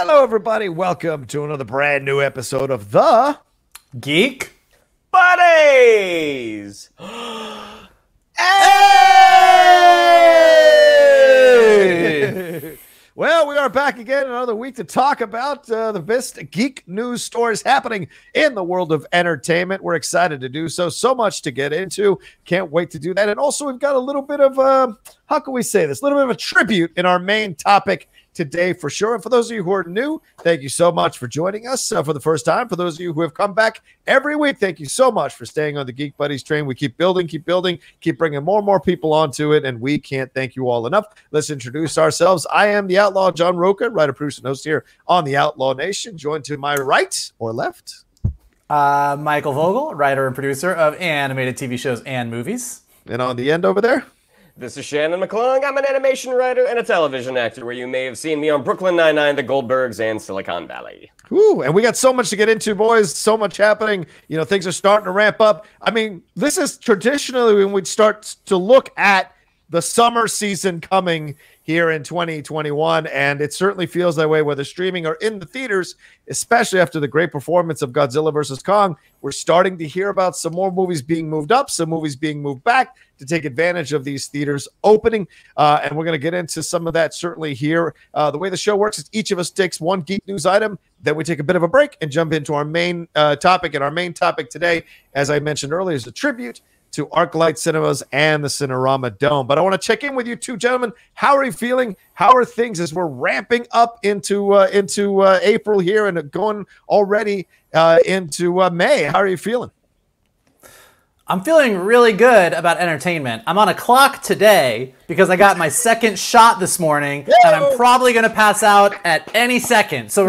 Hello, everybody. Welcome to another brand new episode of the Geek Buddies. Hey! Well, we are back again another week to talk about the best geek news stories happening in the world of entertainment. We're excited to do so. So much to get into. Can't wait to do that. And also, we've got a little bit of, how can we say this? A little bit of a tribute in our main topic today for sure. And for those of you who are new, thank you so much for joining us for the first time. For those of you who have come back every week, thank you so much for staying on the Geek Buddies train. We keep building, keep bringing more and more people onto it, and we can't thank you all enough. Let's introduce ourselves. I am the Outlaw John Rocha, writer, producer, and host here on the Outlaw Nation. Joined to my right or left, Michael Vogel, writer and producer of animated TV shows and movies. and on the end over there, This is Shannon Mcclung. I'm an animation writer and a television actor where you may have seen me on Brooklyn Nine-Nine, The Goldbergs, and Silicon Valley. Woo, and we got so much to get into, boys. So much happening. You know, things are starting to ramp up. I mean, this is traditionally when we'd start to look at the summer season coming here in 2021, and it certainly feels that way, whether streaming or in the theaters, especially after the great performance of Godzilla vs. Kong. We're starting to hear about some more movies being moved up, some movies being moved back to take advantage of these theaters opening, and we're going to get into some of that certainly here. The way the show works is each of us takes one geek news item, then we take a bit of a break and jump into our main topic, and our main topic today, as I mentioned earlier, is a tribute to Arclight Cinemas and the Cinerama Dome. But I want to check in with you two gentlemen. How are you feeling? How are things as we're ramping up into April here and going already into May? How are you feeling? I'm feeling really good about entertainment. I'm on a clock today because I got my second shot this morning, and I'm probably going to pass out at any second. So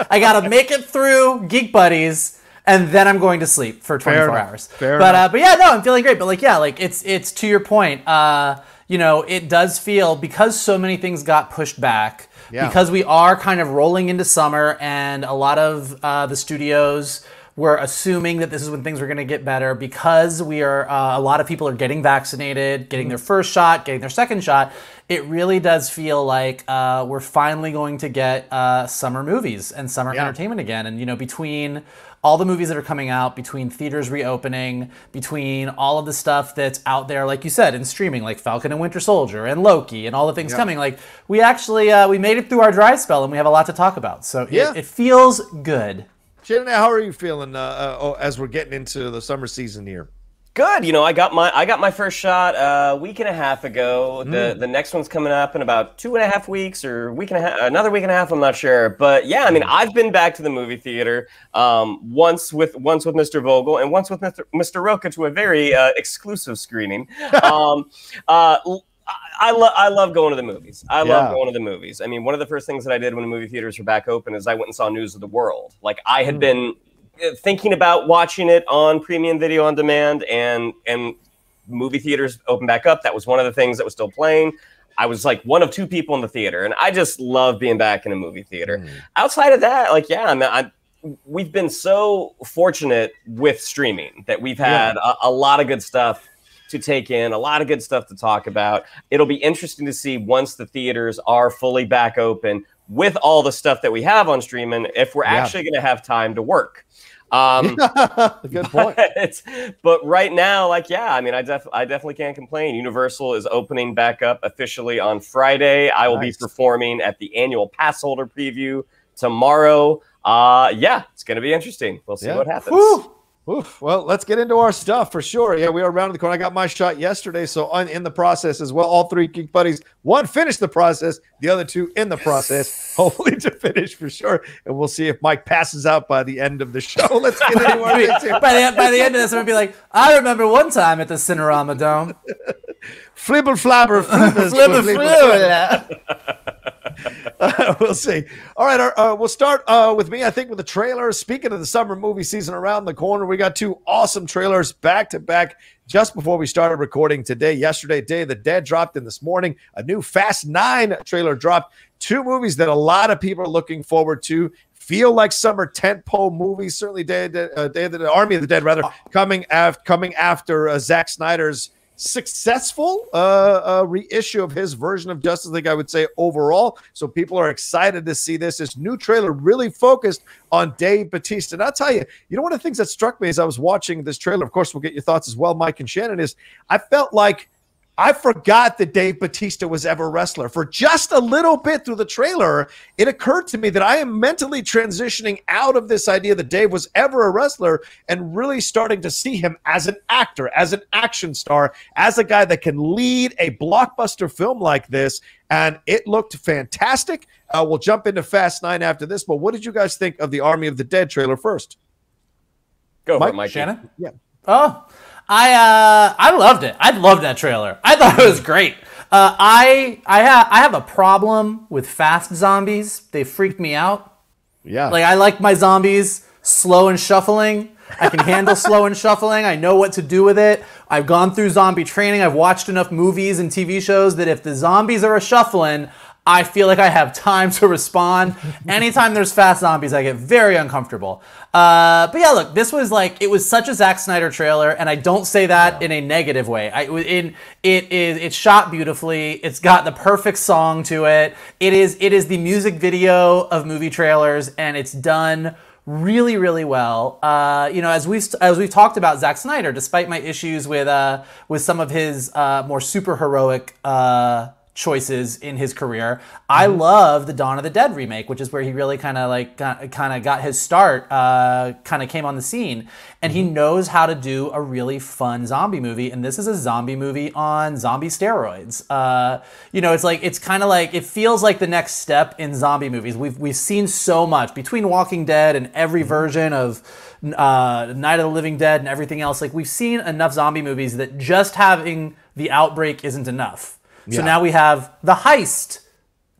I got to make it through Geek Buddies, and then I'm going to sleep for 24 hours. But yeah, no, I'm feeling great. But it's to your point. It does feel, because so many things got pushed back, because we are kind of rolling into summer, and a lot of the studios were assuming that this is when things were going to get better, because we are a lot of people are getting vaccinated, getting their first shot, getting their second shot. It really does feel like we're finally going to get summer movies and summer entertainment again. And between all the movies that are coming out, between theaters reopening, between all of the stuff that's out there, like you said, in streaming, like Falcon and Winter Soldier and Loki and all the things coming, like we actually we made it through our dry spell, and we have a lot to talk about. So it feels good. Shannon, how are you feeling as we're getting into the summer season here? Good. I got my first shot a week and a half ago. The next one's coming up in about 2.5 weeks, or another week and a half. I'm not sure, but yeah, I mean, I've been back to the movie theater once with Mr. Vogel and once with Mr. Rocha to a very exclusive screening. I love going to the movies. I love going to the movies. I mean, one of the first things that I did when the movie theaters were back open is I went and saw News of the World. Like, I had been thinking about watching it on premium video on demand, and movie theaters opened back up. That was one of the things that was still playing. I was like one of two people in the theater, and I just love being back in a movie theater. Outside of that, we've been so fortunate with streaming that we've had a lot of good stuff to take in, a lot of good stuff to talk about. It'll be interesting to see once the theaters are fully back open with all the stuff that we have on streaming, if we're actually going to have time to work. Good point. But right now, I definitely can't complain. Universal is opening back up officially on Friday. I will be performing at the annual pass holder preview tomorrow. It's going to be interesting. We'll see what happens. Whew. Oof. Well, let's get into our stuff for sure. Yeah, we are around the corner. I got my shot yesterday, so in the process as well. All three Geek Buddies, one finished the process, the other two in the process, hopefully to finish for sure. And we'll see if Mike passes out by the end of the show. Let's get into our things here. By the end of this, I'm going to be like, I remember one time at the Cinerama Dome. Flibber flabber. Flibber. We'll see. All right, we'll start with me, I think, with the trailer. Speaking of the summer movie season around the corner, we got two awesome trailers back-to-back just before we started recording today. Yesterday, Day of the Dead dropped, and this morning, a new Fast 9 trailer dropped. Two movies that a lot of people are looking forward to. Feel like summer tentpole movies. Certainly, Army of the Dead, rather, coming after Zack Snyder's successful reissue of his version of Justice League, I would say, overall. So people are excited to see this new trailer really focused on Dave Bautista. And I'll tell you, one of the things that struck me as I was watching this trailer, of course, we'll get your thoughts as well, Mike and Shannon, is I felt like I forgot that Dave Bautista was ever a wrestler. For just a little bit through the trailer, it occurred to me that I am mentally transitioning out of this idea that Dave was ever a wrestler and really starting to see him as an actor, as an action star, as a guy that can lead a blockbuster film like this. And it looked fantastic. We'll jump into Fast 9 after this, but what did you guys think of the Army of the Dead trailer first? Go for it, Mike. Shannon? Yeah. Oh, I loved it. I loved that trailer. I thought it was great. I have a problem with fast zombies. They freak me out. Yeah. Like, I like my zombies slow and shuffling. I can handle slow and shuffling. I know what to do with it. I've gone through zombie training. I've watched enough movies and TV shows that if the zombies are a shuffling, I feel like I have time to respond. Anytime there's fast zombies, I get very uncomfortable. But yeah, look, this was it was such a Zack Snyder trailer, and I don't say that in a negative way. It's shot beautifully. It's got the perfect song to it. It is the music video of movie trailers, and it's done really, really well. As we've talked about Zack Snyder, despite my issues with some of his more super heroic choices in his career, I love the Dawn of the Dead remake, which is where he really kind of got his start, kind of came on the scene, and he knows how to do a really fun zombie movie, and this is a zombie movie on zombie steroids. It feels like the next step in zombie movies. We've seen so much between Walking Dead and every version of Night of the Living Dead and everything else. Like, we've seen enough zombie movies that just having the outbreak isn't enough. So now we have the heist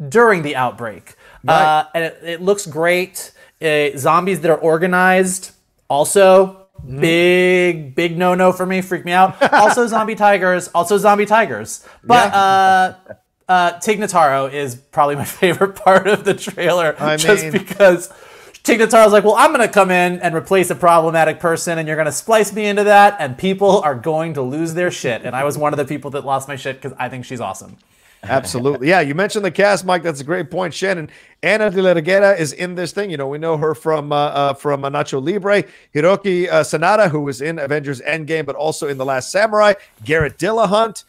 during the outbreak. Right. And it looks great. Zombies that are organized, also big no-no for me, freak me out. Also zombie tigers. But Tig Notaro is probably my favorite part of the trailer. Because Tig Notaro's like, well, I'm going to come in and replace a problematic person, and you're going to splice me into that, and people are going to lose their shit. And I was one of the people that lost my shit because I think she's awesome. Absolutely. Yeah, you mentioned the cast, Mike. That's a great point. Shannon, Ana de la Reguera is in this thing. We know her from Nacho Libre. Hiroki Sanada, who was in Avengers Endgame, but also in The Last Samurai. Garrett Dillahunt,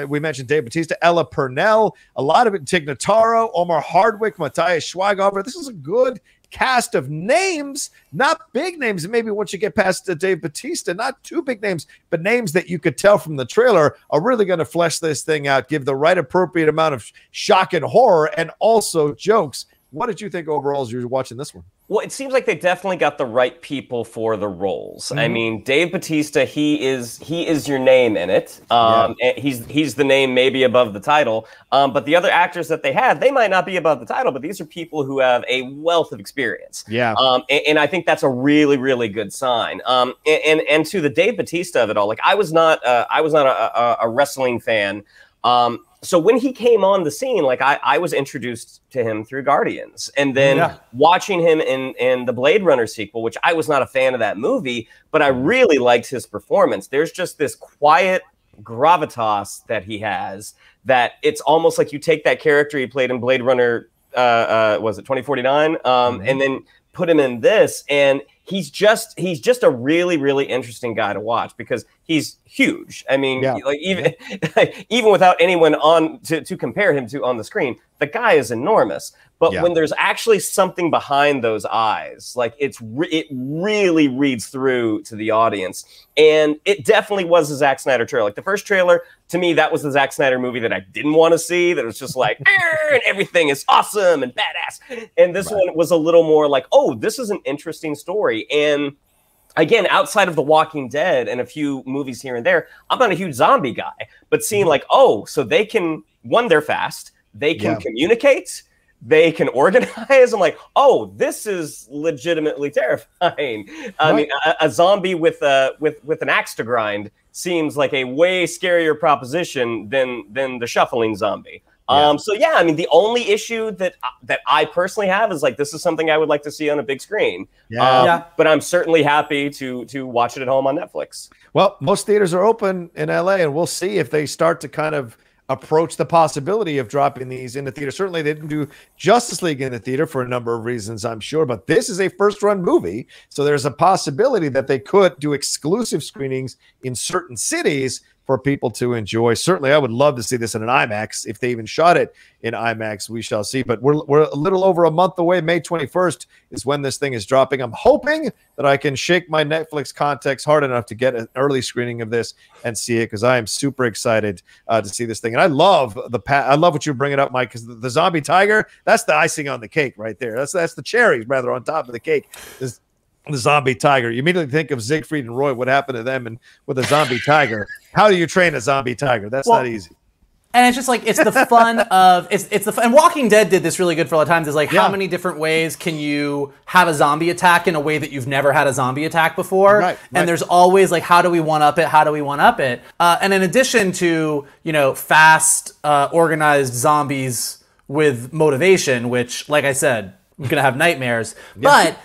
we mentioned Dave Bautista, Ella Purnell, a lot of it, Tig Notaro, Omar Hardwick, Matthias Schweighöfer. This is a good cast of names, not big names. And maybe once you get past Dave Bautista, not too big names, but names that you could tell from the trailer are really going to flesh this thing out, give the right appropriate amount of shock and horror and also jokes. What did you think overall as you were watching this one? Well, it seems like they definitely got the right people for the roles. I mean, Dave Bautista, he is your name in it. And he's the name maybe above the title. But the other actors that they have, they might not be above the title, but these are people who have a wealth of experience. Yeah. And I think that's a really, really good sign. And to the Dave Bautista of it all, like I was not a wrestling fan. So when he came on the scene, like I was introduced to him through Guardians, and then watching him in the Blade Runner sequel, which I was not a fan of that movie, but I really liked his performance. There's just this quiet gravitas that he has that it's almost like you take that character he played in Blade Runner, was it 2049, and then put him in this, and he's just a really, really interesting guy to watch because he's huge. I mean, even without anyone on to compare him to on the screen, the guy is enormous. But when there's actually something behind those eyes, like it really reads through to the audience. And it definitely was a Zack Snyder trailer. Like the first trailer, to me, that was the Zack Snyder movie that I didn't want to see. That was just like, and everything is awesome and badass. And this one was a little more like, oh, this is an interesting story. And again, outside of The Walking Dead and a few movies here and there, I'm not a huge zombie guy. But seeing like, oh, so they can, one, they're fast. They can communicate. They can organize. I'm like, oh, this is legitimately terrifying. I mean, a zombie with an axe to grind seems like a way scarier proposition than the shuffling zombie. So yeah, I mean, the only issue that I personally have is like, this is something I would like to see on a big screen. But I'm certainly happy to watch it at home on Netflix. Well, most theaters are open in LA, and we'll see if they start to kind of approach the possibility of dropping these in the theater. Certainly they didn't do Justice League in the theater for a number of reasons, I'm sure, but this is a first run movie. So there's a possibility that they could do exclusive screenings in certain cities for people to enjoy. Certainly I would love to see this in an IMAX. If they even shot it in IMAX, we shall see. But we're a little over a month away. May 21st is when this thing is dropping. I'm hoping that I can shake my Netflix contacts hard enough to get an early screening of this and see it, because I am super excited to see this thing. And I love I love what you're bringing up, Mike, because the zombie tiger, that's the icing on the cake right there. That's the cherry rather on top of the cake. The zombie tiger. You immediately think of Siegfried and Roy. What happened to them and with a zombie tiger? How do you train a zombie tiger? That's not easy. And it's just like, it's the fun of it's the fun. And Walking Dead did this really good for a lot of times. Is like, how many different ways can you have a zombie attack in a way that you've never had a zombie attack before? Right. And there's always like, how do we one up it? How do we one up it? And in addition to, fast, organized zombies with motivation, which, like I said, I'm going to have nightmares, but,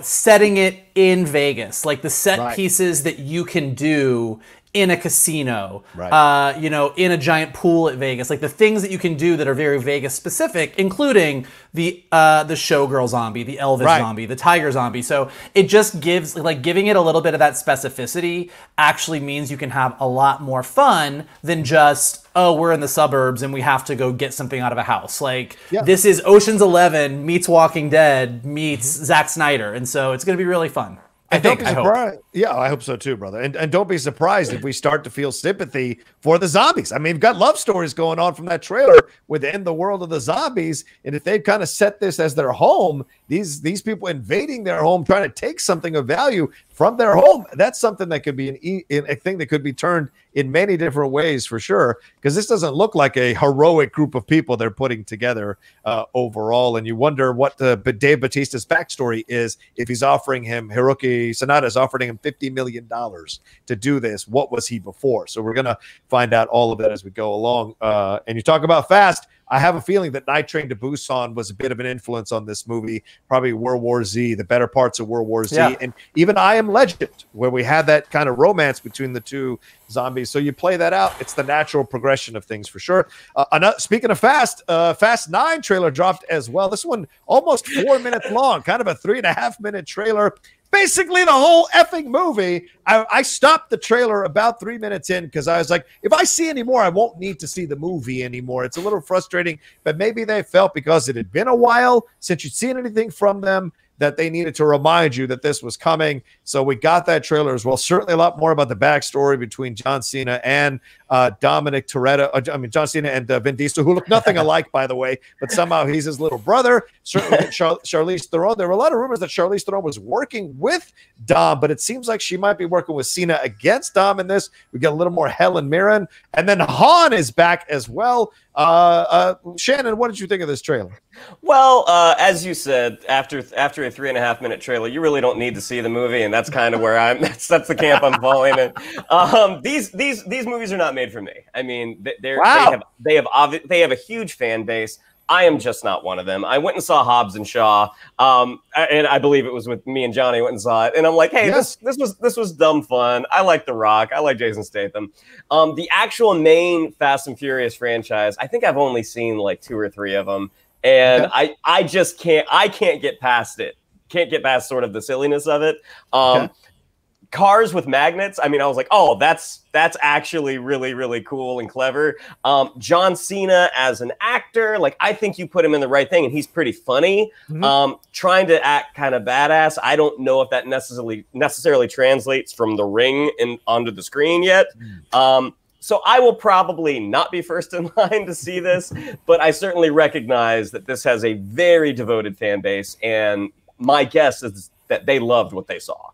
setting it in Vegas, like the set pieces that you can do in a casino, in a giant pool at Vegas, like the things that you can do that are very Vegas specific, including the showgirl zombie, the Elvis zombie, the tiger zombie. So it just gives, like, giving it a little bit of that specificity actually means you can have a lot more fun than just, oh, we're in the suburbs and we have to go get something out of a house. Like, this is Ocean's 11 meets Walking Dead meets Zack Snyder. And so it's going to be really fun. I hope. Yeah, I hope so too, brother. And don't be surprised if we start to feel sympathy for the zombies. I mean, we've got love stories going on from that trailer within the world of the zombies. And if they've kind of set this as their home, these people invading their home, trying to take something of value from their home, that's something that could be a thing that could be turned in many different ways for sure. Because this doesn't look like a heroic group of people they're putting together overall. And you wonder what Dave Bautista's backstory is if he's offering him, Hiroki Sanada is offering him $50 million to do this. What was he before? So we're going to find out all of that as we go along. And you talk about fast. I have a feeling that Night Train to Busan was a bit of an influence on this movie, probably World War Z, the better parts of World War Z, and even I Am Legend, where we had that kind of romance between the two zombies. So you play that out, it's the natural progression of things for sure. Speaking of Fast, Fast 9 trailer dropped as well. This one almost 4 minutes long, kind of a 3.5 minute trailer. Basically the whole effing movie. I stopped the trailer about 3 minutes in because I was like, if I see any more, I won't need to see the movie anymore. It's a little frustrating, but maybe they felt because it had been a while since you'd seen anything from them that they needed to remind you that this was coming. So we got that trailer as well. Certainly a lot more about the backstory between John Cena and Dominic Toretto. John Cena and Vin Diesel, who look nothing alike, by the way, but somehow he's his little brother. Certainly Charlize Theron. There were a lot of rumors that Charlize Theron was working with Dom, but it seems like she might be working with Cena against Dom in this. We get a little more Helen Mirren. And then Han is back as well. Shannon, what did you think of this trailer? Well, as you said, after a 3.5 minute trailer, you really don't need to see the movie, and that's kind of where that's the camp I'm falling in. These movies are not made for me. I mean, they have a huge fan base. I am just not one of them. I went and saw Hobbs and Shaw, and I believe it was with me and Johnny went and saw it, and I'm like, hey, this was dumb fun. I like The Rock. I like Jason Statham. The actual main Fast and Furious franchise, I think I've only seen like 2 or 3 of them, and I just can't get past it. Can't get past sort of the silliness of it. Cars with magnets. I mean, I was like, oh, that's actually really, really cool and clever. John Cena as an actor, like, I think you put him in the right thing, and he's pretty funny. Trying to act kind of badass. I don't know if that necessarily translates from the ring and onto the screen yet. So I will probably not be first in line to see this, but I certainly recognize that this has a very devoted fan base, and my guess is that they loved what they saw.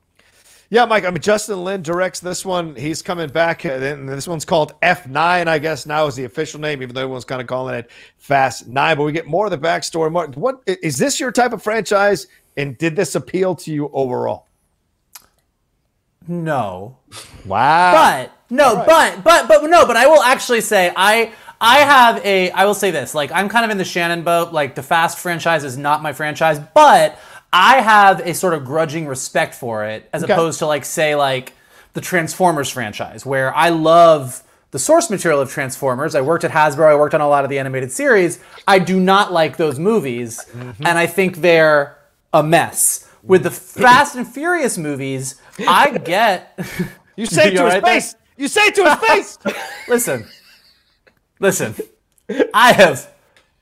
Yeah, Mike, Justin Lin directs this one. He's coming back, and this one's called F9, I guess, now is the official name, even though everyone's kind of calling it Fast 9. But we get more of the backstory. Mark, what is this your type of franchise, and did this appeal to you overall? No. Wow. But I will actually say I will say this, like, I'm kind of in the Shannon boat. Like, the Fast franchise is not my franchise, but I have a sort of grudging respect for it as opposed to, like, say, like, the Transformers franchise, where I love the source material of Transformers. I worked at Hasbro. I worked on a lot of the animated series. I do not like those movies, and I think they're a mess. With the Fast and Furious movies, I get... You say it to his face! You say it to his face! Listen. I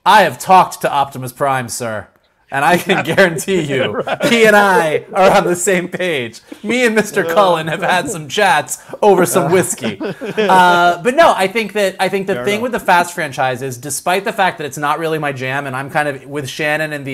have talked to Optimus Prime, sir. And I can guarantee you, he and I are on the same page. Me and Mr. Cullen have had some chats over some whiskey. But no, I think the thing with the Fast franchise is, despite the fact that it's not really my jam, and I'm kind of with Shannon and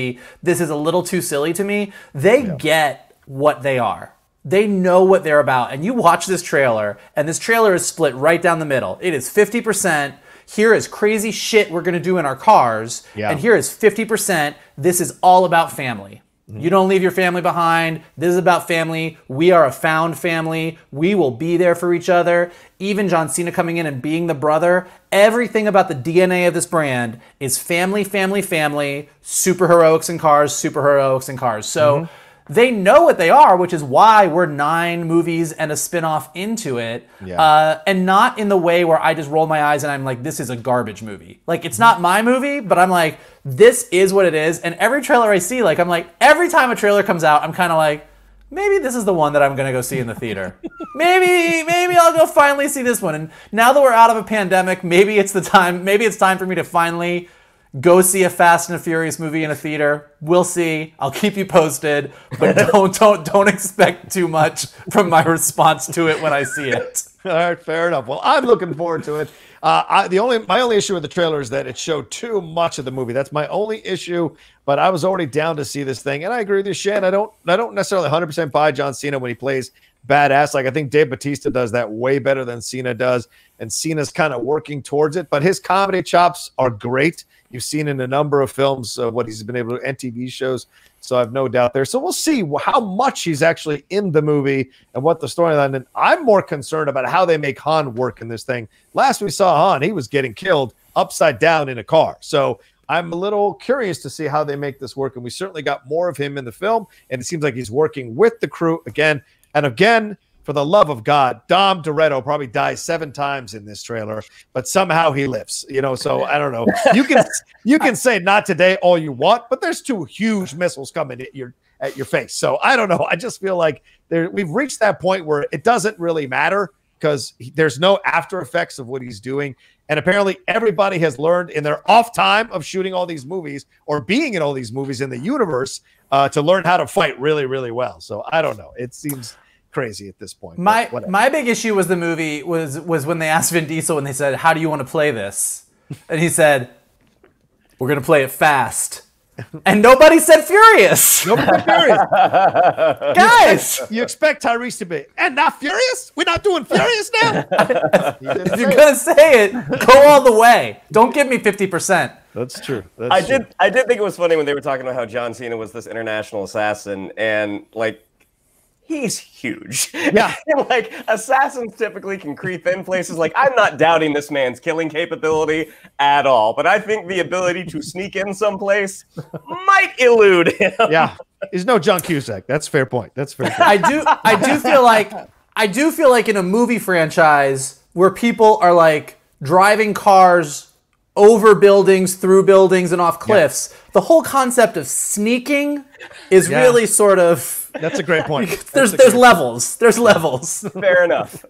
this is a little too silly to me, they get what they are. They know what they're about. And you watch this trailer, and this trailer is split right down the middle. It is 50%. Here is crazy shit we're going to do in our cars. Yeah. And here is 50%. This is all about family. You don't leave your family behind. This is about family. We are a found family. We will be there for each other. Even John Cena coming in and being the brother. Everything about the DNA of this brand is family, family, family. Superheroics in cars, superheroics in cars. So they know what they are, which is why we're 9 movies and a spinoff into it. Yeah. And not in the way where I just roll my eyes and I'm like, this is a garbage movie. Like, it's not my movie, but I'm like, this is what it is. And every trailer I see, like, I'm like, every time a trailer comes out, I'm kind of like, maybe this is the one that I'm going to go see in the theater. maybe I'll go finally see this one. And now that we're out of a pandemic, maybe it's time for me to finally go see a Fast and a Furious movie in a theater. We'll see. I'll keep you posted, but don't expect too much from my response to it when I see it. All right, fair enough. Well, I'm looking forward to it. My only issue with the trailer is that it showed too much of the movie. That's my only issue. But I was already down to see this thing, and I agree with you, Shan. I don't necessarily 100% buy John Cena when he plays badass. Like, I think Dave Bautista does that way better than Cena does, and Cena's kind of working towards it. But his comedy chops are great. You've seen in a number of films what he's been able to, and TV shows. So I have no doubt there. So we'll see how much he's actually in the movie and what the storyline. And I'm more concerned about how they make Han work in this thing. Last we saw Han, he was getting killed upside down in a car. So I'm a little curious to see how they make this work. And we certainly got more of him in the film. And it seems like he's working with the crew again and again. For the love of God, Dom Toretto probably dies 7 times in this trailer, but somehow he lives. So I don't know. You can say not today all you want, but there's 2 huge missiles coming at your face. So I don't know. I just feel like we've reached that point where it doesn't really matter because there's no after effects of what he's doing. And apparently everybody has learned in their off time of shooting all these movies or being in all these movies in the universe to learn how to fight really, really well. So I don't know. It seems crazy at this point. My big issue was the movie was when they asked Vin Diesel and they said, how do you want to play this? And he said, we're going to play it fast. And nobody said furious. Nobody said furious. Guys! You expect Tyrese to be, and not furious? We're not doing furious now? If you're going to say it, go all the way. Don't give me 50%. That's true. I did think it was funny when they were talking about how John Cena was this international assassin and, like, he's huge. Yeah. Like, assassins typically can creep in places. Like, I'm not doubting this man's killing capability at all, but I think the ability to sneak in someplace might elude him. Yeah. He's no John Cusack. That's a fair point. I do feel like in a movie franchise where people are like driving cars over buildings, through buildings, and off cliffs, the whole concept of sneaking is really sort of... That's a great point. There's levels. There's levels. Fair enough.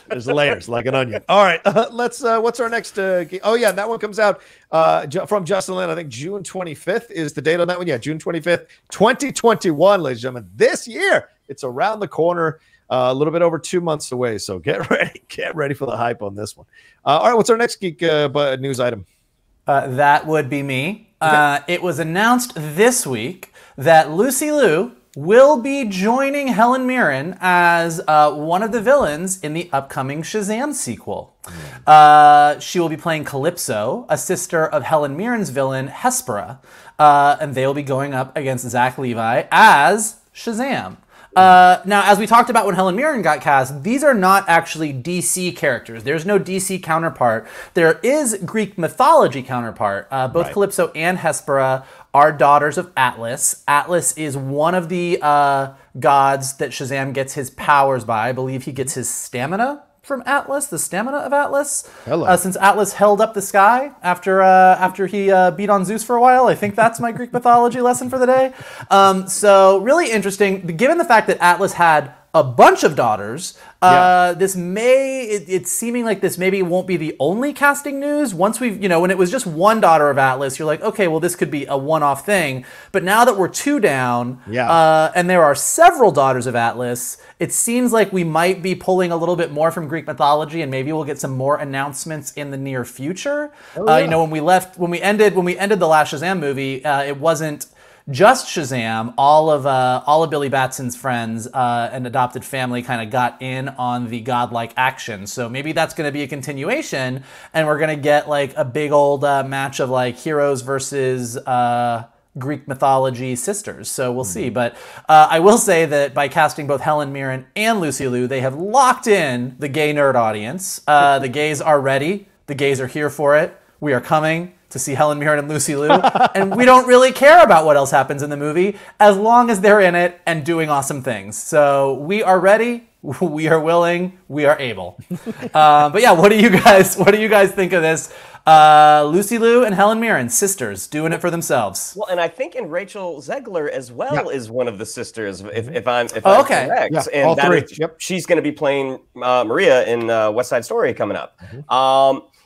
There's layers like an onion. All right. Let's. What's our next? Oh yeah, that one comes out from Justin Lin. I think June 25th is the date on that one. Yeah, June 25th, 2021, ladies and gentlemen. This year, it's around the corner. A little bit over 2 months away. So get ready for the hype on this one. All right. What's our next geek news item? That would be me. It was announced this week that Lucy Liu will be joining Helen Mirren as one of the villains in the upcoming Shazam sequel. She will be playing Calypso, a sister of Helen Mirren's villain, Hespera, and they will be going up against Zach Levi as Shazam. Now, as we talked about when Helen Mirren got cast, these are not actually DC characters. There's no DC counterpart. There is Greek mythology counterpart. Both Calypso and Hespera are daughters of Atlas. Atlas is one of the gods that Shazam gets his powers by. I believe he gets his stamina from Atlas, the stamina of Atlas. Since Atlas held up the sky after he beat on Zeus for a while. I think that's my Greek mythology lesson for the day. So really interesting. Given the fact that Atlas had a bunch of daughters, it's seeming like this maybe won't be the only casting news. Once we've, when it was just one daughter of Atlas, you're like, okay, well, this could be a one-off thing. But now that we're 2 down, and there are several daughters of Atlas, it seems like we might be pulling a little bit more from Greek mythology, and maybe we'll get some more announcements in the near future. When we ended the last Shazam movie, it wasn't just Shazam. All of Billy Batson's friends and adopted family kind of got in on the godlike action. So maybe that's going to be a continuation, and we're going to get like a big old match of like heroes versus Greek mythology sisters. So we'll see. But I will say that by casting both Helen Mirren and Lucy Liu, they have locked in the gay nerd audience. The gays are ready. The gays are here for it. We are coming to see Helen Mirren and Lucy Liu, and we don't really care about what else happens in the movie as long as they're in it and doing awesome things. So we are ready, we are willing, we are able. But yeah, what do you guys think of this? Lucy Liu and Helen Mirren, sisters, doing it for themselves. Well, and I think in Rachel Zegler as well is one of the sisters, if I'm correct. Yeah, and all three. She's going to be playing Maria in West Side Story coming up.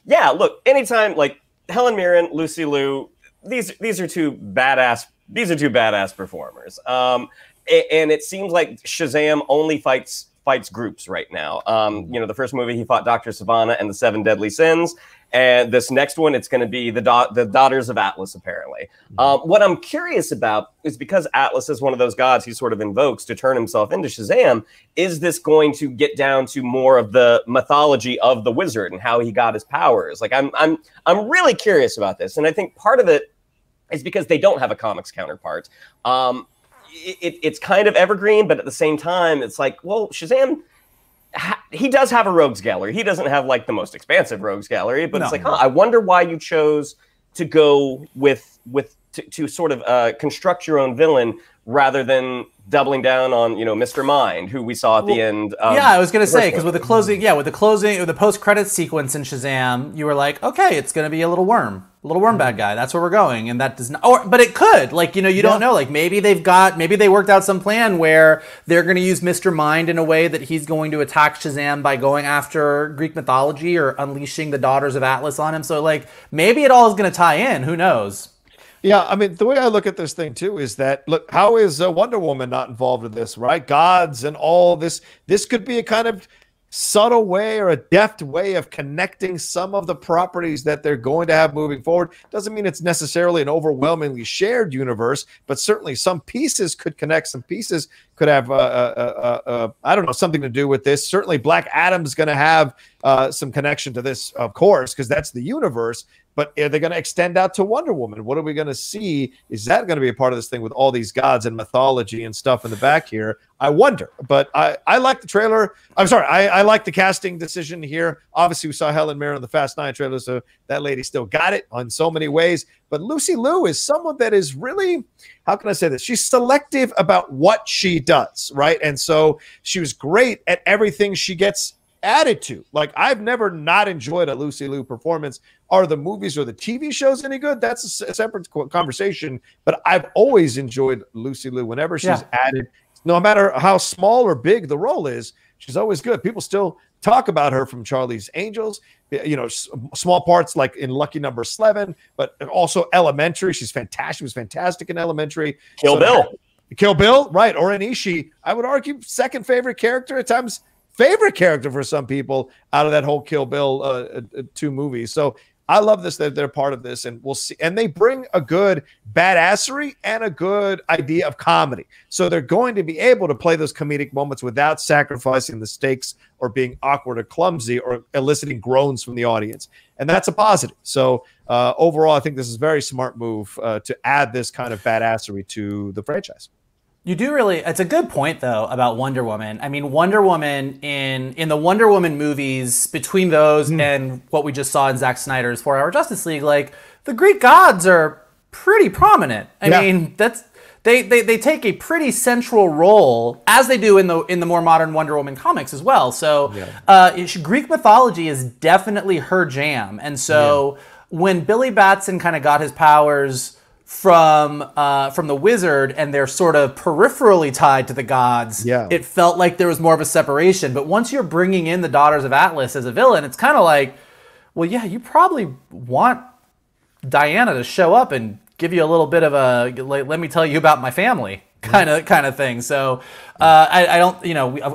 Look, anytime like Helen Mirren, Lucy Liu, these are two badass performers. And it seems like Shazam only fights groups right now. The first movie he fought Dr. Sivana and the 7 Deadly Sins, and this next one it's going to be the Daughters of Atlas apparently. What I'm curious about is because Atlas is one of those gods he sort of invokes to turn himself into Shazam. Is this going to get down to more of the mythology of the wizard and how he got his powers? Like I'm really curious about this, and I think part of it is because they don't have a comics counterpart. It's kind of evergreen, but at the same time, it's like, well, Shazam, he does have a rogues gallery. He doesn't have like the most expansive rogues gallery, but it's like, I wonder why you chose to go to sort of construct your own villain rather than doubling down on, Mr. Mind, who we saw at the end. I was going to say, because with the post-credits sequence in Shazam, you were like, okay, it's going to be a little worm bad guy. That's where we're going. And that does not, but it could, you don't know, like maybe they worked out some plan where they're going to use Mr. Mind in a way that he's going to attack Shazam by going after Greek mythology or unleashing the Daughters of Atlas on him. So like maybe it all is going to tie in. Who knows? Yeah, I mean, the way I look at this thing, too, is that, look, how is Wonder Woman not involved in this, right? Gods and all this. This could be a kind of subtle way or a deft way of connecting some of the properties that they're going to have moving forward. Doesn't mean it's necessarily an overwhelmingly shared universe, but certainly some pieces could connect. Some pieces could have, something to do with this. Certainly Black Adam's going to have some connection to this, of course, because that's the universe. But are they going to extend out to Wonder Woman? What are we going to see? Is that going to be a part of this thing with all these gods and mythology and stuff in the back here? I wonder. But I like the trailer. I'm sorry. I like the casting decision here. Obviously, we saw Helen Mirren in the Fast 9 trailer, so that lady still got it in so many ways. But Lucy Liu is someone that is really, how can I say this? She's selective about what she does, right? And so she was great at everything she gets added to. Like, I've never not enjoyed a Lucy Liu performance. Are the movies or the TV shows any good? That's a separate conversation. But I've always enjoyed Lucy Liu whenever she's added. No matter how small or big the role is, she's always good. People still talk about her from Charlie's Angels, small parts like in Lucky Number 11, but also Elementary. She's fantastic. She was fantastic in Elementary. Kill Bill, right? Or Anishi. I would argue second favorite character, at times favorite character for some people out of that whole Kill Bill 2 movies. So I love this, that they're part of this, and we'll see. And they bring a good badassery and a good idea of comedy. So they're going to be able to play those comedic moments without sacrificing the stakes or being awkward or clumsy or eliciting groans from the audience. And that's a positive. So overall, I think this is a very smart move to add this kind of badassery to the franchise. You do really. It's a good point though about Wonder Woman. I mean, Wonder Woman in the Wonder Woman movies, between those and what we just saw in Zack Snyder's 4-Hour Justice League, like the Greek gods are pretty prominent. I mean, that's they take a pretty central role, as they do in the more modern Wonder Woman comics as well. So Greek mythology is definitely her jam. And so when Billy Batson kind of got his powers from the wizard, and they're sort of peripherally tied to the gods, it felt like there was more of a separation. But once you're bringing in the Daughters of Atlas as a villain, it's kind of like, well, yeah, you probably want Diana to show up and give you a little bit of a, like, let me tell you about my family kind of thing. So I don't,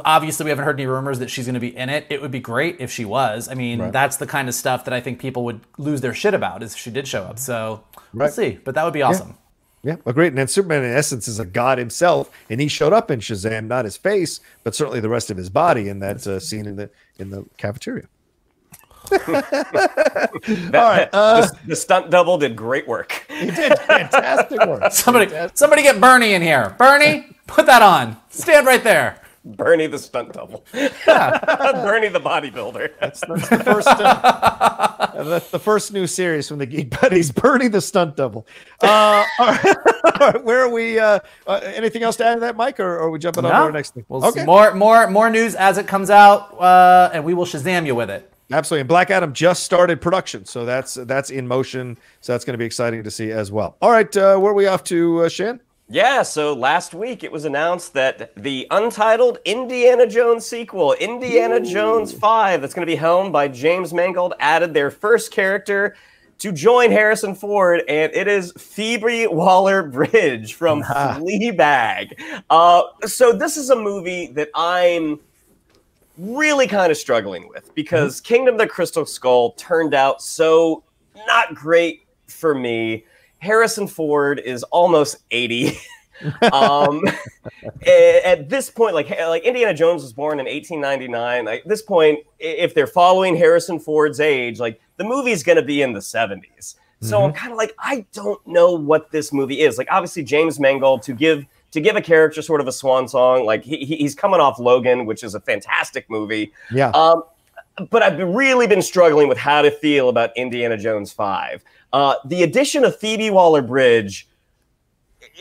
obviously we haven't heard any rumors that she's going to be in it. It would be great if she was. I mean, that's the kind of stuff that I think people would lose their shit about if she did show up. So we'll see, but that would be awesome. Yeah, well, great. And then Superman, in essence, is a god himself, and he showed up in Shazam, not his face, but certainly the rest of his body in that scene in the cafeteria. All right, the stunt double did great work. He did fantastic work. Somebody get Bernie in here. Bernie, put that on. Stand right there. Bernie the stunt double. Bernie the bodybuilder. That's the first new series from the Geek Buddies. Bernie the stunt double. All right, where are we? Anything else to add to that, Mike, or are we jumping on to our next thing? We'll see more news as it comes out, and we will Shazam you with it. Absolutely. And Black Adam just started production, so that's in motion. So that's going to be exciting to see as well. All right, where are we off to, Shan? Yeah, so last week it was announced that the untitled Indiana Jones sequel, Indiana Jones 5, that's going to be helmed by James Mangold, added their first character to join Harrison Ford, and it is Phoebe Waller-Bridge from Fleabag. So this is a movie that I'm really kind of struggling with, because Kingdom of the Crystal Skull turned out so not great for me. Harrison Ford is almost 80. At this point, like Indiana Jones was born in 1899. At this point, if they're following Harrison Ford's age, like the movie's going to be in the 70s. So I'm kind of like, I don't know what this movie is. Like, obviously James Mangold, to give a character sort of a swan song, like he's coming off Logan, which is a fantastic movie. Yeah. But I've really been struggling with how to feel about Indiana Jones 5. The addition of Phoebe Waller-Bridge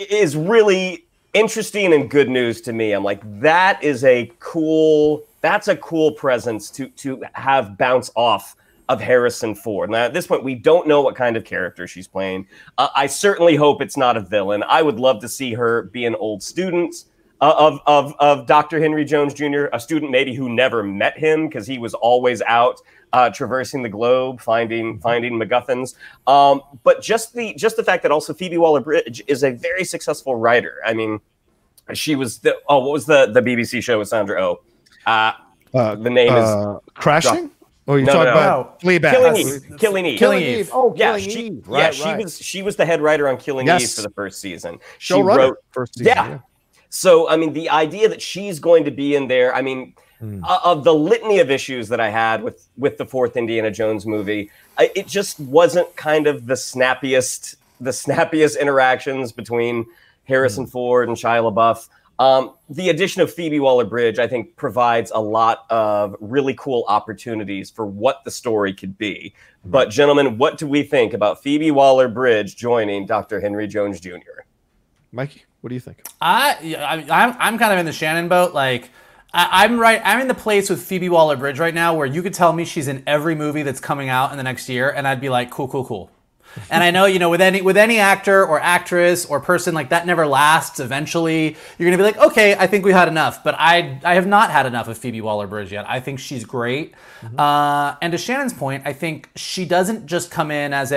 is really interesting and good news to me. I'm like, that's a cool presence to have bounce off of Harrison Ford. Now, at this point, we don't know what kind of character she's playing. I certainly hope it's not a villain. I would love to see her be an old student of Dr. Henry Jones Jr., a student maybe who never met him because he was always out traversing the globe, finding MacGuffins. But just the fact that also Phoebe Waller-Bridge is a very successful writer. I mean, she was what was the BBC show with Sandra Oh? The name is Crashing. Oh, you're talking about Fleabag. Killing Eve. Oh, Killing Eve. Right, she was the head writer on Killing Eve for the first season. She wrote first season. Yeah. So, I mean, the idea that she's going to be in there, I mean, of the litany of issues that I had with the fourth Indiana Jones movie, it just wasn't kind of the snappiest interactions between Harrison Ford and Shia LaBeouf. The addition of Phoebe Waller-Bridge, I think, provides a lot of really cool opportunities for what the story could be. But, gentlemen, what do we think about Phoebe Waller-Bridge joining Dr. Henry Jones Jr.? Mikey, what do you think? I'm kind of in the Shannon boat. Like, I'm in the place with Phoebe Waller-Bridge right now where you could tell me she's in every movie that's coming out in the next year, and I'd be like, cool. And I know, with any actor or actress or person, like, that never lasts. Eventually, you're going to be like, okay, I think we had enough. But I have not had enough of Phoebe Waller-Bridge yet. I think she's great. And to Shannon's point, I think she doesn't just come in as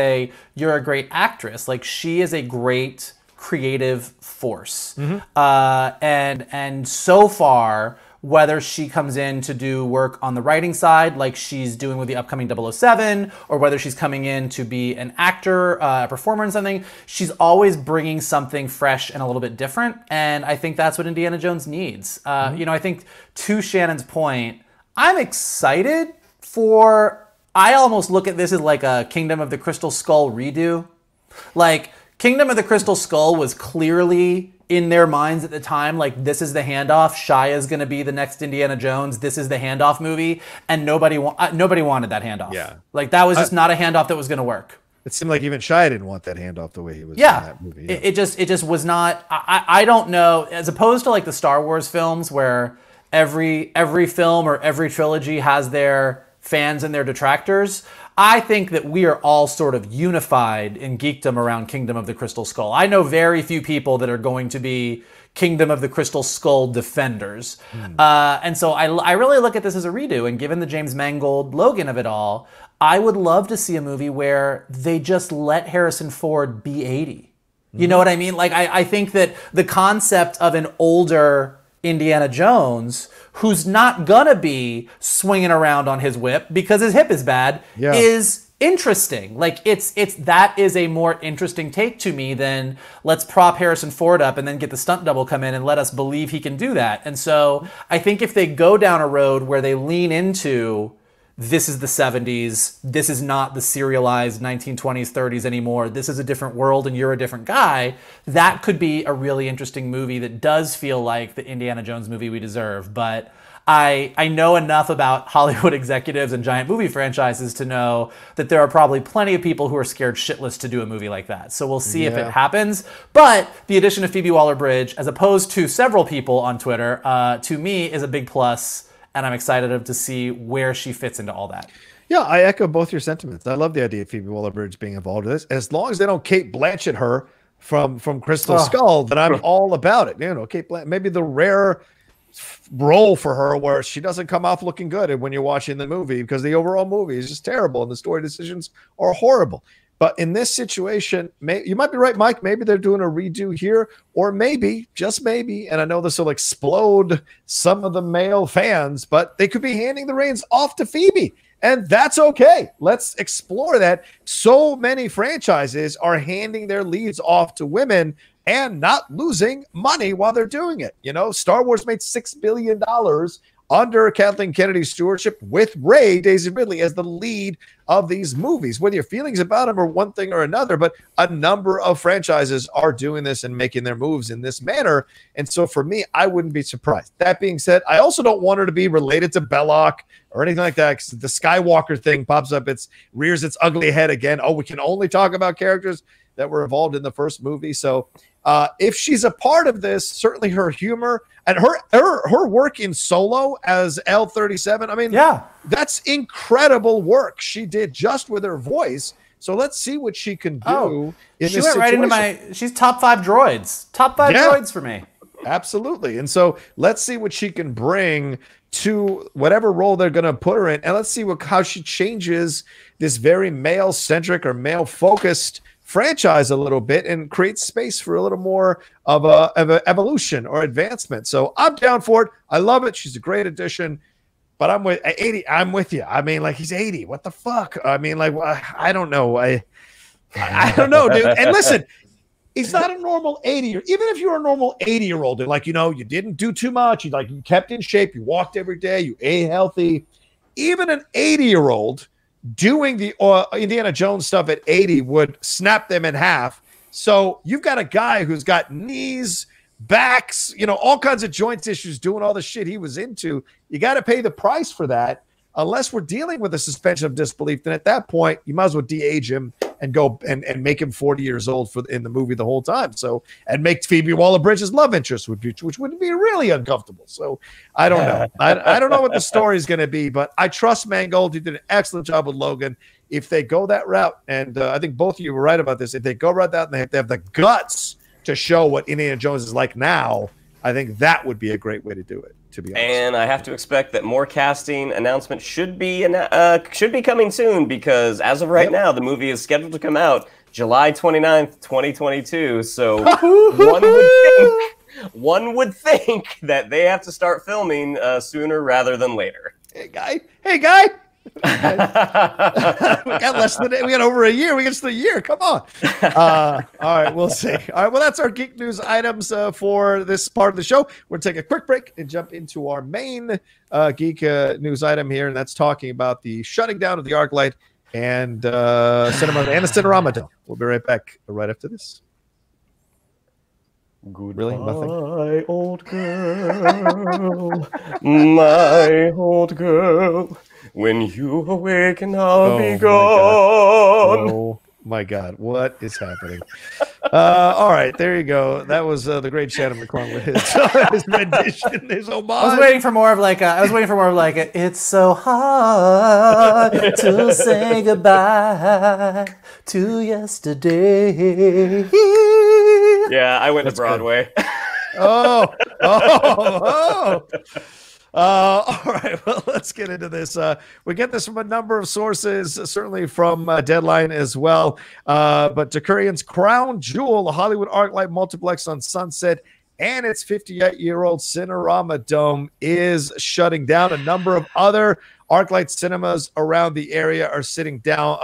you're a great actress. Like, she is a great creative force. And so far, whether she comes in to do work on the writing side, like she's doing with the upcoming 007, or whether she's coming in to be an actor, a performer in something, she's always bringing something fresh and a little bit different. And I think that's what Indiana Jones needs. I think to Shannon's point, I'm excited I almost look at this as like a Kingdom of the Crystal Skull redo. Like, Kingdom of the Crystal Skull was clearly in their minds at the time, like, this is the handoff. Shia's going to be the next Indiana Jones. This is the handoff movie, and nobody wanted that handoff. Yeah, like that was just not a handoff that was going to work. It seemed like even Shia didn't want that handoff the way he was in Yeah, that movie. it just was not. I don't know. As opposed to like the Star Wars films, where every film or every trilogy has their fans and their detractors. I think that we are all sort of unified in geekdom around Kingdom of the Crystal Skull. I know very few people that are going to be Kingdom of the Crystal Skull defenders. And so I really look at this as a redo. And given the James Mangold Logan of it all, I would love to see a movie where they just let Harrison Ford be 80. You know what I mean? Like, I think that the concept of an older Indiana Jones who's not gonna be swinging around on his whip because his hip is bad is interesting. Like, it's that is a more interesting take to me than let's prop Harrison Ford up and then get the stunt double come in and let us believe he can do that. And so I think if they go down a road where they lean into this is the 70s, this is not the serialized 1920s, 30s anymore, this is a different world and you're a different guy, that could be a really interesting movie that does feel like the Indiana Jones movie we deserve. But I know enough about Hollywood executives and giant movie franchises to know that there are probably plenty of people who are scared shitless to do a movie like that. So we'll see if it happens. But the addition of Phoebe Waller-Bridge, as opposed to several people on Twitter, to me is a big plus. And I'm excited to see where she fits into all that. Yeah, I echo both your sentiments. I love the idea of Phoebe Waller-Bridge being involved in this. As long as they don't Kate Blanchett her from Crystal Skull, then I'm all about it. You know, Kate Blanchett, maybe the rare role for her where she doesn't come off looking good when you're watching the movie, because the overall movie is just terrible and the story decisions are horrible. But in this situation, you might be right, Mike. Maybe they're doing a redo here, or maybe, just maybe, and I know this will explode some of the male fans, but they could be handing the reins off to Phoebe, and that's okay. Let's explore that. So many franchises are handing their leads off to women and not losing money while they're doing it. You know, Star Wars made $6 billion under Kathleen Kennedy's stewardship with Daisy Ridley as the lead of these movies. Whether your feelings about them are one thing or another, but a number of franchises are doing this and making their moves in this manner. And so for me, I wouldn't be surprised. That being said, I also don't want her to be related to Belloc or anything like that, because the Skywalker thing pops up, rears its ugly head again. Oh, we can only talk about characters that were involved in the first movie. So if she's a part of this, certainly her humor and her work in Solo as L-37, I mean, that's incredible work she did just with her voice. So let's see what she can do in this situation. Right into she's top 5 droids. Top 5 droids for me. Absolutely. And so let's see what she can bring to whatever role they're going to put her in. And let's see how she changes this very male-centric or male-focused franchise a little bit and create space for a little more of a evolution or advancement. So I'm down for it. I love it. She's a great addition, but I'm with 80. I'm with you. I mean, like, he's 80. What the fuck? I mean, like, I don't know. I don't know, dude. And listen, he's not a normal 80. Even if you're a normal 80-year-old, and like, you know, you didn't do too much. You kept in shape. You walked every day. You ate healthy. Even an 80-year-old doing the Indiana Jones stuff at 80 would snap them in half. So you've got a guy who's got knees, backs, you know, all kinds of joint issues, doing all the shit he was into. You got to pay the price for that. Unless we're dealing with a suspension of disbelief, then at that point, you might as well de-age him and go and make him 40 years old in the movie the whole time. So, and make Phoebe Waller-Bridge's love interest, which would be really uncomfortable. So I don't know. I don't know what the story is going to be, but I trust Mangold. He did an excellent job with Logan. If they go that route, and I think both of you were right about this, if they go right that and they have the guts to show what Indiana Jones is like now, I think that would be a great way to do it, to be honest. And I have to expect that more casting announcements should be coming soon, because as of right now, the movie is scheduled to come out July 29th, 2022. So one would think that they have to start filming sooner rather than later. Hey, guy. We got over a year. We got just a year. Come on. All right, we'll see. All right, well, that's our geek news items for this part of the show. We're gonna take a quick break and jump into our main geek news item here, and that's talking about the shutting down of the Arclight and cinema and the Cinerama. We'll be right back right after this. Goodbye, Really? Nothing? old girl, my old girl. When you awaken, I'll be gone. Oh my God, what is happening? All right, there you go. That was the great Shannon Mcclung with his rendition, his homage. I was waiting for more of like a, it's so hard to say goodbye to yesterday. Yeah, I went to Broadway. Oh. All right, well, let's get into this. We get this from a number of sources, certainly from Deadline as well. But Decurian's crown jewel, the Hollywood Arclight multiplex on Sunset, and its 58-year-old Cinerama Dome is shutting down. A number of other Arclight cinemas around the area are shutting down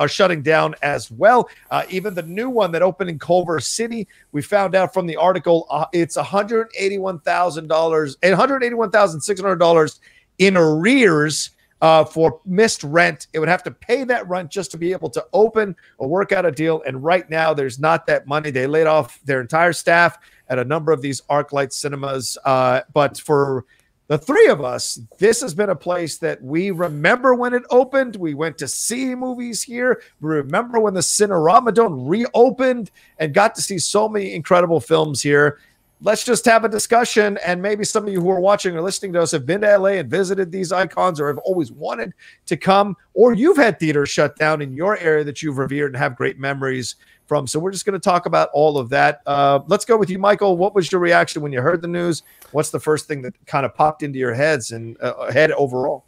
as well. Even the new one that opened in Culver City, we found out from the article, it's $181,600 in arrears for missed rent. It would have to pay that rent just to be able to open or work out a deal. And right now, there's not that money. They laid off their entire staff at a number of these Arclight cinemas. But for the three of us, this has been a place that we remember when it opened. We went to see movies here. We remember when the Cinerama Dome reopened and got to see so many incredible films here. Let's just have a discussion, and maybe some of you who are watching or listening to us have been to LA and visited these icons or have always wanted to come, or you've had theaters shut down in your area that you've revered and have great memories from. So we're just going to talk about all of that. Let's go with you, Michael. What was your reaction when you heard the news? What's the first thing that kind of popped into your head overall?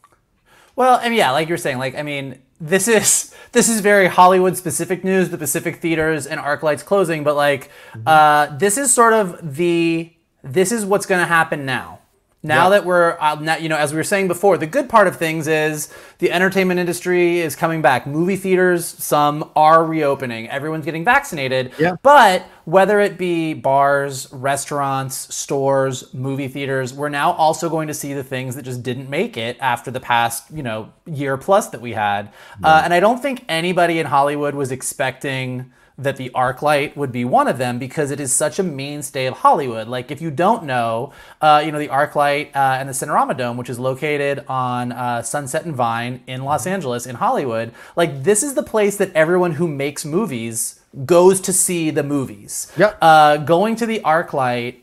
Well, I mean, yeah, like you're saying, like, I mean, this is very Hollywood specific news, the Pacific theaters and Arclight's closing, but like, this is sort of this is what's going to happen now. Now that we're, as we were saying before, the good part of things is the entertainment industry is coming back. Movie theaters, some are reopening. Everyone's getting vaccinated. Yeah. But whether it be bars, restaurants, stores, movie theaters, we're now also going to see the things that just didn't make it after the past, year plus that we had. And I don't think anybody in Hollywood was expecting that the Arclight would be one of them because it is such a mainstay of Hollywood. Like, if you don't know, the Arclight and the Cinerama Dome, which is located on Sunset and Vine in Los Angeles, in Hollywood, like, this is the place that everyone who makes movies goes to see the movies. Yep. Going to the Arclight,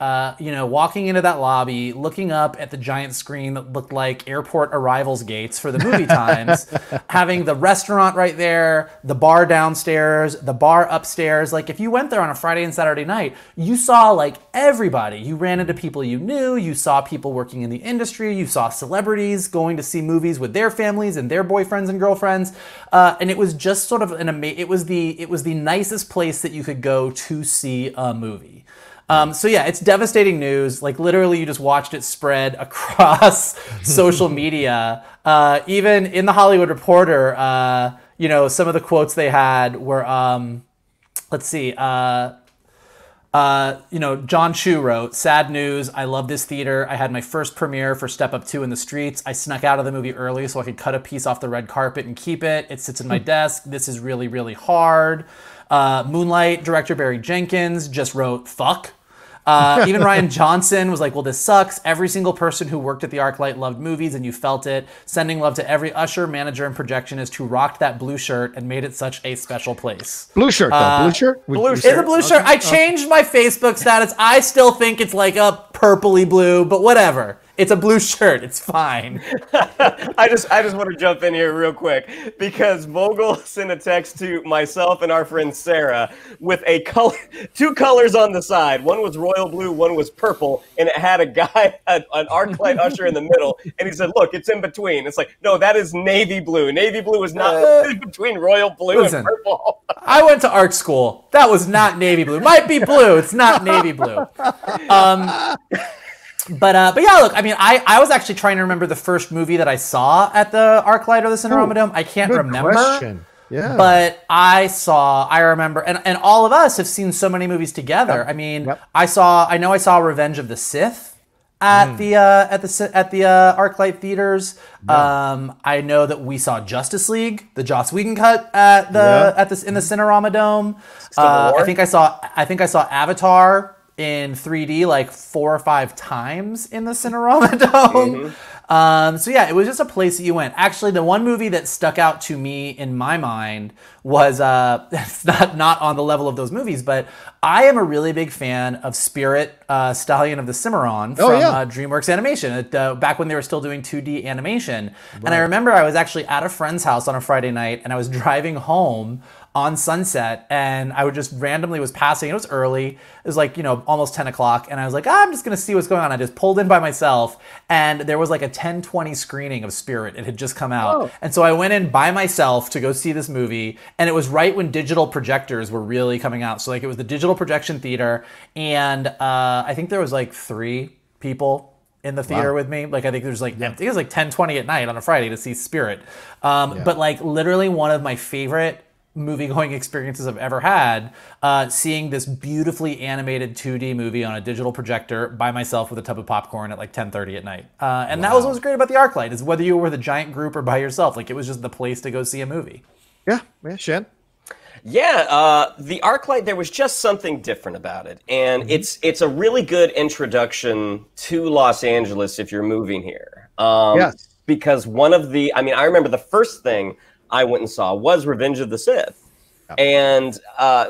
walking into that lobby, looking up at the giant screen that looked like airport arrivals gates for the movie times, having the restaurant right there, the bar downstairs, the bar upstairs. Like, if you went there on a Friday and Saturday night, you saw like everybody. You ran into people you knew, you saw people working in the industry, you saw celebrities going to see movies with their families and their boyfriends and girlfriends. And it was just sort of it was the nicest place that you could go to see a movie. So yeah, it's devastating news. Like, literally, you just watched it spread across social media. Even in the Hollywood Reporter, some of the quotes they had were, John Chu wrote, "Sad news. I love this theater. I had my first premiere for Step Up 2 in the streets. I snuck out of the movie early so I could cut a piece off the red carpet and keep it. It sits in my desk. This is really, really hard." Moonlight director Barry Jenkins just wrote, "Fuck." Even Ryan Johnson was like, "Well, this sucks. Every single person who worked at the Arclight loved movies and you felt it. Sending love to every usher, manager, and projectionist who rocked that blue shirt and made it such a special place." Blue shirt, though. Blue shirt? It's a blue shirt. I changed my Facebook status. I still think it's like a purpley blue, but whatever. It's a blue shirt. It's fine. I just want to jump in here real quick because Vogel sent a text to myself and our friend Sarah with two colors on the side. One was royal blue, one was purple, and it had a guy, an Arclight usher in the middle, and he said, "Look, it's in between." It's like, no, that is navy blue. Navy blue is not in between royal blue and purple. I went to art school. That was not navy blue. Might be blue. It's not navy blue. But yeah, look, I mean, I was actually trying to remember the first movie that I saw at the Arclight or the Cinerama Dome. I can't remember. Question. Yeah. But I remember, and all of us have seen so many movies together. I mean, I know I saw Revenge of the Sith at the Arclight theaters. I know that we saw Justice League, the Joss Whedon cut in the Cinerama Dome. I think I saw Avatar in 3D like 4 or 5 times in the Cinerama Dome. So yeah, it was just a place that you went. Actually, the one movie that stuck out to me in my mind was it's not on the level of those movies, but I am a really big fan of Spirit, Stallion of the Cimarron from DreamWorks Animation, back when they were still doing 2D animation. Right. And I remember I was actually at a friend's house on a Friday night, and I was driving home on Sunset, and I would just randomly was passing. It was early. It was like, you know, almost 10 o'clock. And I was like, I'm just going to see what's going on. I just pulled in by myself, and there was like a 10/20 screening of Spirit. It had just come out. Oh. And so I went in by myself to go see this movie. And it was right when digital projectors were really coming out. So like it was the digital projection theater. And I think there was like 3 people in the theater with me. Like I think there's like, I think it was like 10:20 at night on a Friday to see Spirit. But like literally one of my favorite movie-going experiences I've ever had, seeing this beautifully animated 2D movie on a digital projector by myself with a tub of popcorn at like 10:30 at night. And that was what was great about the Arclight, is whether you were with a giant group or by yourself, like it was just the place to go see a movie. Yeah, Shan? Yeah, the Arclight, there was just something different about it. And it's a really good introduction to Los Angeles if you're moving here. Yes. Because I remember the first thing I went and saw was Revenge of the Sith. And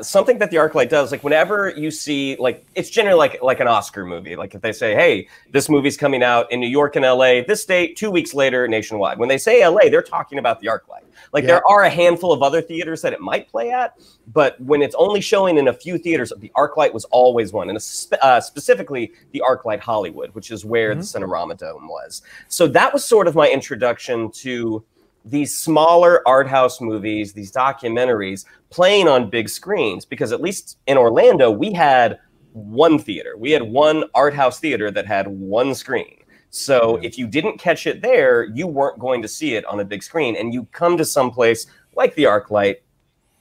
something that the Arclight does, like whenever you see, like it's generally like an Oscar movie. Like if they say, hey, this movie's coming out in New York and LA, this date, 2 weeks later, nationwide. When they say LA, they're talking about the Arclight. Like there are a handful of other theaters that it might play at, but when it's only showing in a few theaters, the Arclight was always one. And specifically the Arclight Hollywood, which is where the Cinerama Dome was. So that was sort of my introduction to these smaller art house movies, these documentaries playing on big screens, because at least in Orlando, we had one theater. We had one art house theater that had one screen. So if you didn't catch it there, you weren't going to see it on a big screen. And you come to some place like the Arclight,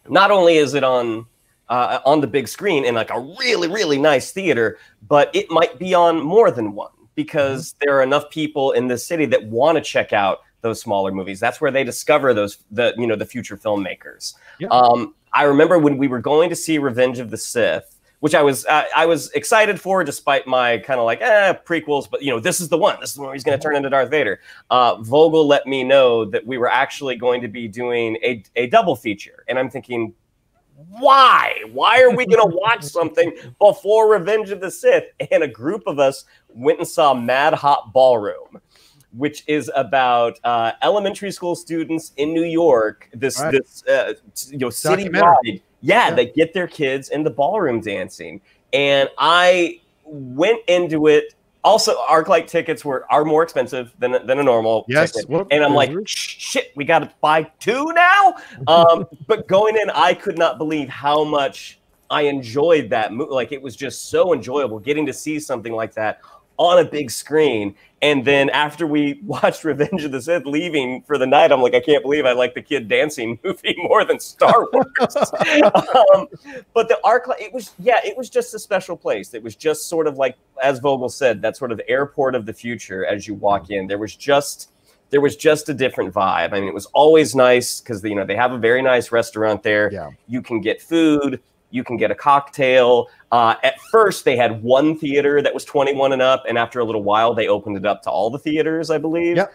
not only is it on the big screen in like a really, really nice theater, but it might be on more than one, because there are enough people in this city that want to check out those smaller movies. That's where they discover the future filmmakers. I remember when we were going to see Revenge of the Sith, which I was excited for, despite my kind of like prequels, but this is the one. This is where he's going to turn into Darth Vader. Vogel let me know that we were actually going to be doing a double feature, and I'm thinking, why are we going to watch something before Revenge of the Sith? And a group of us went and saw Mad Hot Ballroom, which is about elementary school students in New York. Citywide, they get their kids into ballroom dancing, and I went into it. Also, Arclight tickets are more expensive than a normal ticket, and I'm like, shit, we got to buy 2 now. But going in, I could not believe how much I enjoyed that movie. Like it was just so enjoyable getting to see something like that on a big screen. And then after we watched Revenge of the Sith leaving for the night, I'm like, I can't believe I like the kid dancing movie more than Star Wars. But the Arclight, it was just a special place. It was just sort of like, as Vogel said, that sort of airport of the future. As you walk in, there was just a different vibe. I mean, it was always nice because they have a very nice restaurant there. Yeah. You can get food. You can get a cocktail. At first, they had one theater that was 21 and up, and after a little while, they opened it up to all the theaters, I believe. Yep.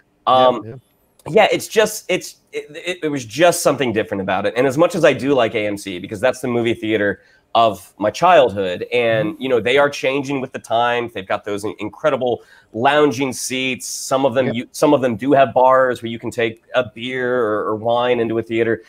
It was just something different about it. And as much as I do like AMC, because that's the movie theater of my childhood, and they are changing with the times. They've got those incredible lounging seats. Some of them do have bars where you can take a beer or wine into a theater.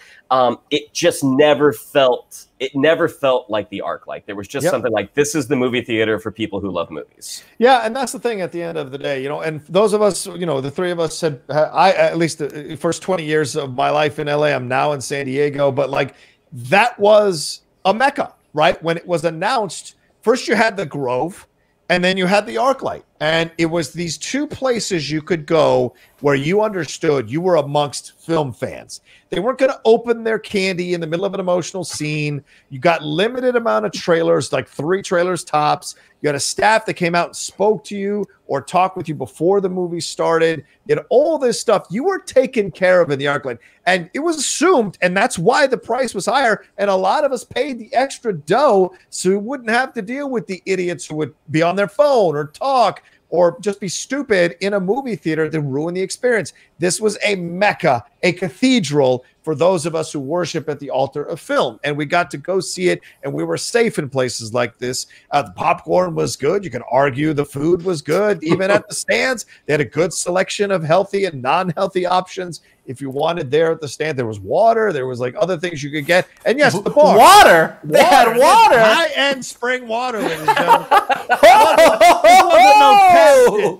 It just never felt like the Arclight. There was just something like, this is the movie theater for people who love movies. Yeah, and that's the thing at the end of the day, and those of us, the 3 of us said, at least the first 20 years of my life in LA, I'm now in San Diego, but like that was a mecca. Right? When it was announced, first you had the Grove, and then you had the Arclight. And it was these two places you could go where you understood you were amongst film fans. They weren't going to open their candy in the middle of an emotional scene. You got limited amount of trailers, like 3 trailers tops. You had a staff that came out and spoke to you or talked with you before the movie started. You had all this stuff. You were taken care of in the Arclight. And it was assumed, and that's why the price was higher. And a lot of us paid the extra dough so we wouldn't have to deal with the idiots who would be on their phone or talk or just be stupid in a movie theater to ruin the experience. This was a mecca, a cathedral for those of us who worship at the altar of film. And we got to go see it, and we were safe in places like this. The popcorn was good. You could argue the food was good. Even at the stands, they had a good selection of healthy and non-healthy options. If you wanted there at the stand, there was water. There was like other things you could get. And yes, the bar. Water? They had water? High-end spring water, ladies and gentlemen.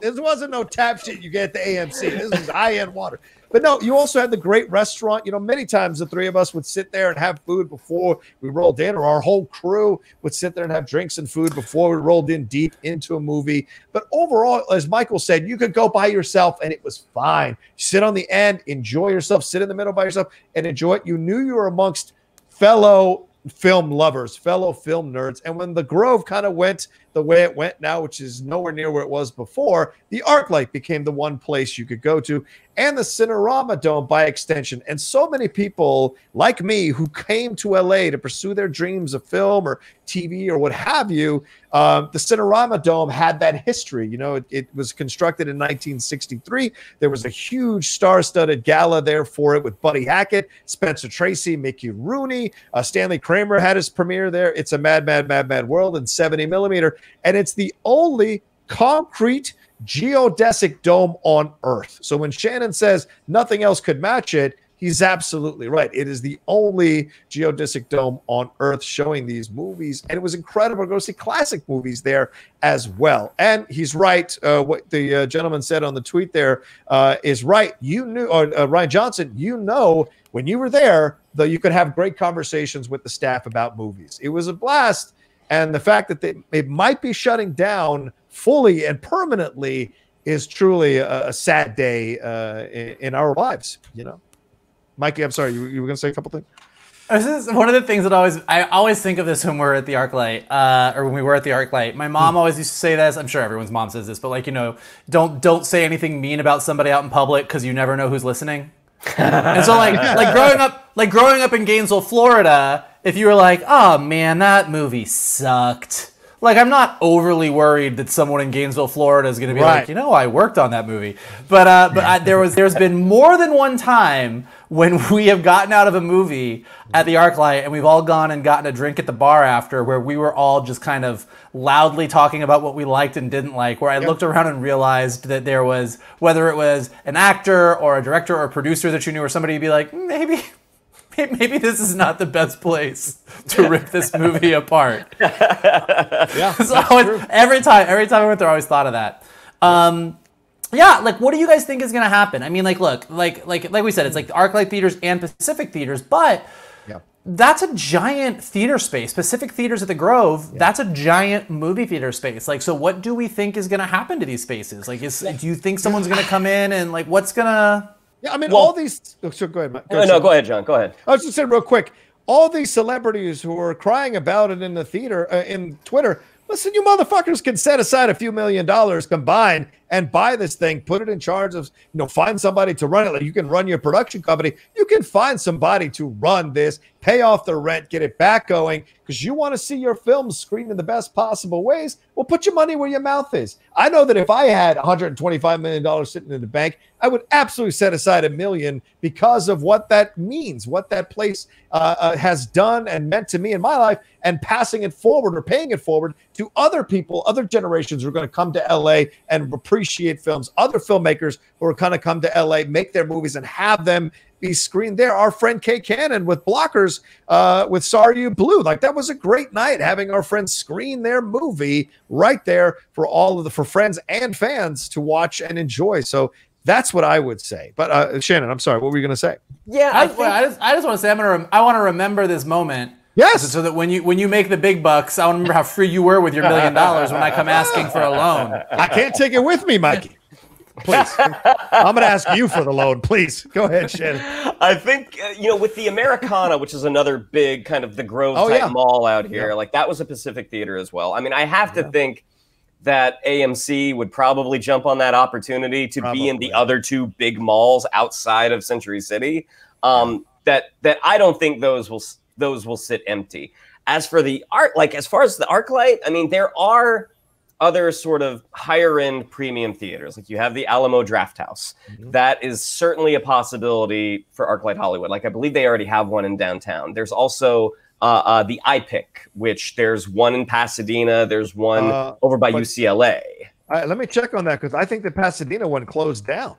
This wasn't no tap shit you get at the AMC. This was high-end water. But no, you also had the great restaurant. You know, many times the 3 of us would sit there and have food before we rolled in, or our whole crew would sit there and have drinks and food before we rolled in deep into a movie. But overall, as Michael said, you could go by yourself and it was fine. Sit on the end, enjoy yourself, sit in the middle by yourself and enjoy it. You knew you were amongst fellow film lovers, fellow film nerds. And when the Grove kind of went the way it went now, which is nowhere near where it was before, the Arclight became the one place you could go to, and the Cinerama Dome by extension. And so many people like me who came to LA to pursue their dreams of film or TV or what have you, the Cinerama Dome had that history. You know, it was constructed in 1963. There was a huge star-studded gala there for it with Buddy Hackett, Spencer Tracy, Mickey Rooney, Stanley Kramer had his premiere there. It's a mad, mad, mad, mad world in 70 millimeter. And it's the only concrete geodesic dome on Earth. So when Shannon says nothing else could match it, he's absolutely right. It is the only geodesic dome on Earth showing these movies. And it was incredible to go see classic movies there as well. And he's right. What the gentleman said on the tweet there is right. You knew, or Ryan Johnson, you know, when you were there, though, you could have great conversations with the staff about movies. It was a blast. And the fact that it might be shutting down fully and permanently is truly a sad day in our lives, you know. Mikey, I'm sorry, you were going to say a couple things? This is one of the things that I always think of this when we're at the Arclight, or when we were at the Arclight. My mom always used to say this. I'm sure everyone's mom says this, but like, you know, don't say anything mean about somebody out in public because you never know who's listening. And so like growing up in Gainesville, Florida, if you were like, oh man, that movie sucked. Like, I'm not overly worried that someone in Gainesville, Florida is going to be like, you know, I worked on that movie. But there's been more than one time when we have gotten out of a movie at the Arclight and we've all gone and gotten a drink at the bar after, where we were all just kind of loudly talking about what we liked and didn't like, where I looked around and realized that there was, whether it was an actor or a director or a producer that you knew or somebody, you'd be like, maybe this is not the best place to rip this movie apart. So every time I went there, I always thought of that. Yeah, like, what do you guys think is going to happen? I mean, like, look, like we said, it's like the Arclight theaters and Pacific theaters, but that's a giant theater space. Pacific theaters at the Grove, that's a giant movie theater space. Like, so what do we think is going to happen to these spaces? Like, do you think someone's going to come in and like, what's going to... Yeah, I mean, all these... So go ahead. Go ahead, John. Go ahead. I was just saying real quick, all these celebrities who are crying about it in the theater, in Twitter, listen, you motherfuckers can set aside a few $1 million combined and buy this thing, put it in charge of, you know, find somebody to run it. Like, you can run your production company. You can find somebody to run this, pay off the rent, get it back going, because you want to see your films screened in the best possible ways. Well, put your money where your mouth is. I know that if I had $125 million sitting in the bank, I would absolutely set aside $1 million because of what that means, what that place has done and meant to me in my life, and passing it forward or paying it forward to other people, other generations who are going to come to LA and appreciate films, other filmmakers who are going to come to LA, make their movies and have them be screened there. Our friend Kay Cannon with Blockers, with Sorry You Blue, like, that was a great night having our friends screen their movie right there for for friends and fans to watch and enjoy. So that's what I would say. But Shannon, I'm sorry, what were you going to say? Yeah, I just want to say I want to remember this moment Yes. So that when you make the big bucks, I want to remember how free you were with your $1 million when I come asking for a loan. I can't take it with me, Mikey. Please. I'm going to ask you for the loan. Please. Go ahead, Shannon. I think, with the Americana, which is another big kind of the Grove type mall out here, like that was a Pacific Theater as well. I mean, I have to think that AMC would probably jump on that opportunity to be in the other two big malls outside of Century City. That I don't think those will sit empty. As for the as far as the Arclight, I mean, there are other sort of higher end premium theaters. Like you have the Alamo Drafthouse. That is certainly a possibility for Arclight Hollywood. Like I believe they already have one in downtown. There's also the iPic, which there's one in Pasadena. There's one over by UCLA. Let me check on that because I think the Pasadena one closed down.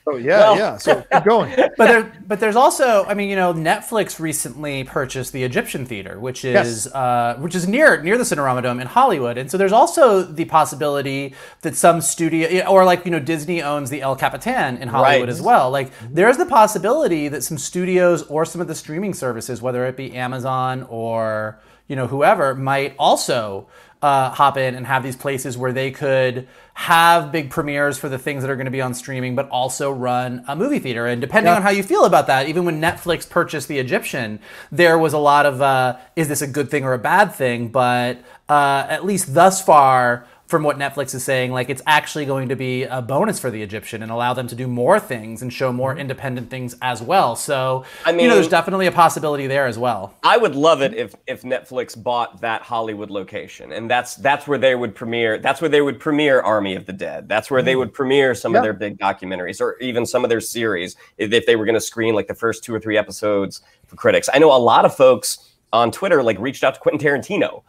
Oh yeah. So keep going. But there's also, I mean, Netflix recently purchased the Egyptian Theater, which is near the Cinerama Dome in Hollywood, and so there's also the possibility that some studio, or Disney owns the El Capitan in Hollywood as well. Like there's the possibility that some studios or some of the streaming services, whether it be Amazon or whoever, might also hop in and have these places where they could have big premieres for the things that are going to be on streaming, but also run a movie theater. And depending on how you feel about that, even when Netflix purchased the Egyptian, there was a lot of, is this a good thing or a bad thing? But at least thus far, from what Netflix is saying, like it's actually going to be a bonus for the Egyptian and allow them to do more things and show more independent things as well. So, I mean, there's definitely a possibility there as well. I would love it if Netflix bought that Hollywood location, and that's where they would premiere. That's where they would premiere Army of the Dead. That's where they would premiere some of their big documentaries or even some of their series if they were going to screen like the first 2 or 3 episodes for critics. I know a lot of folks on Twitter reached out to Quentin Tarantino.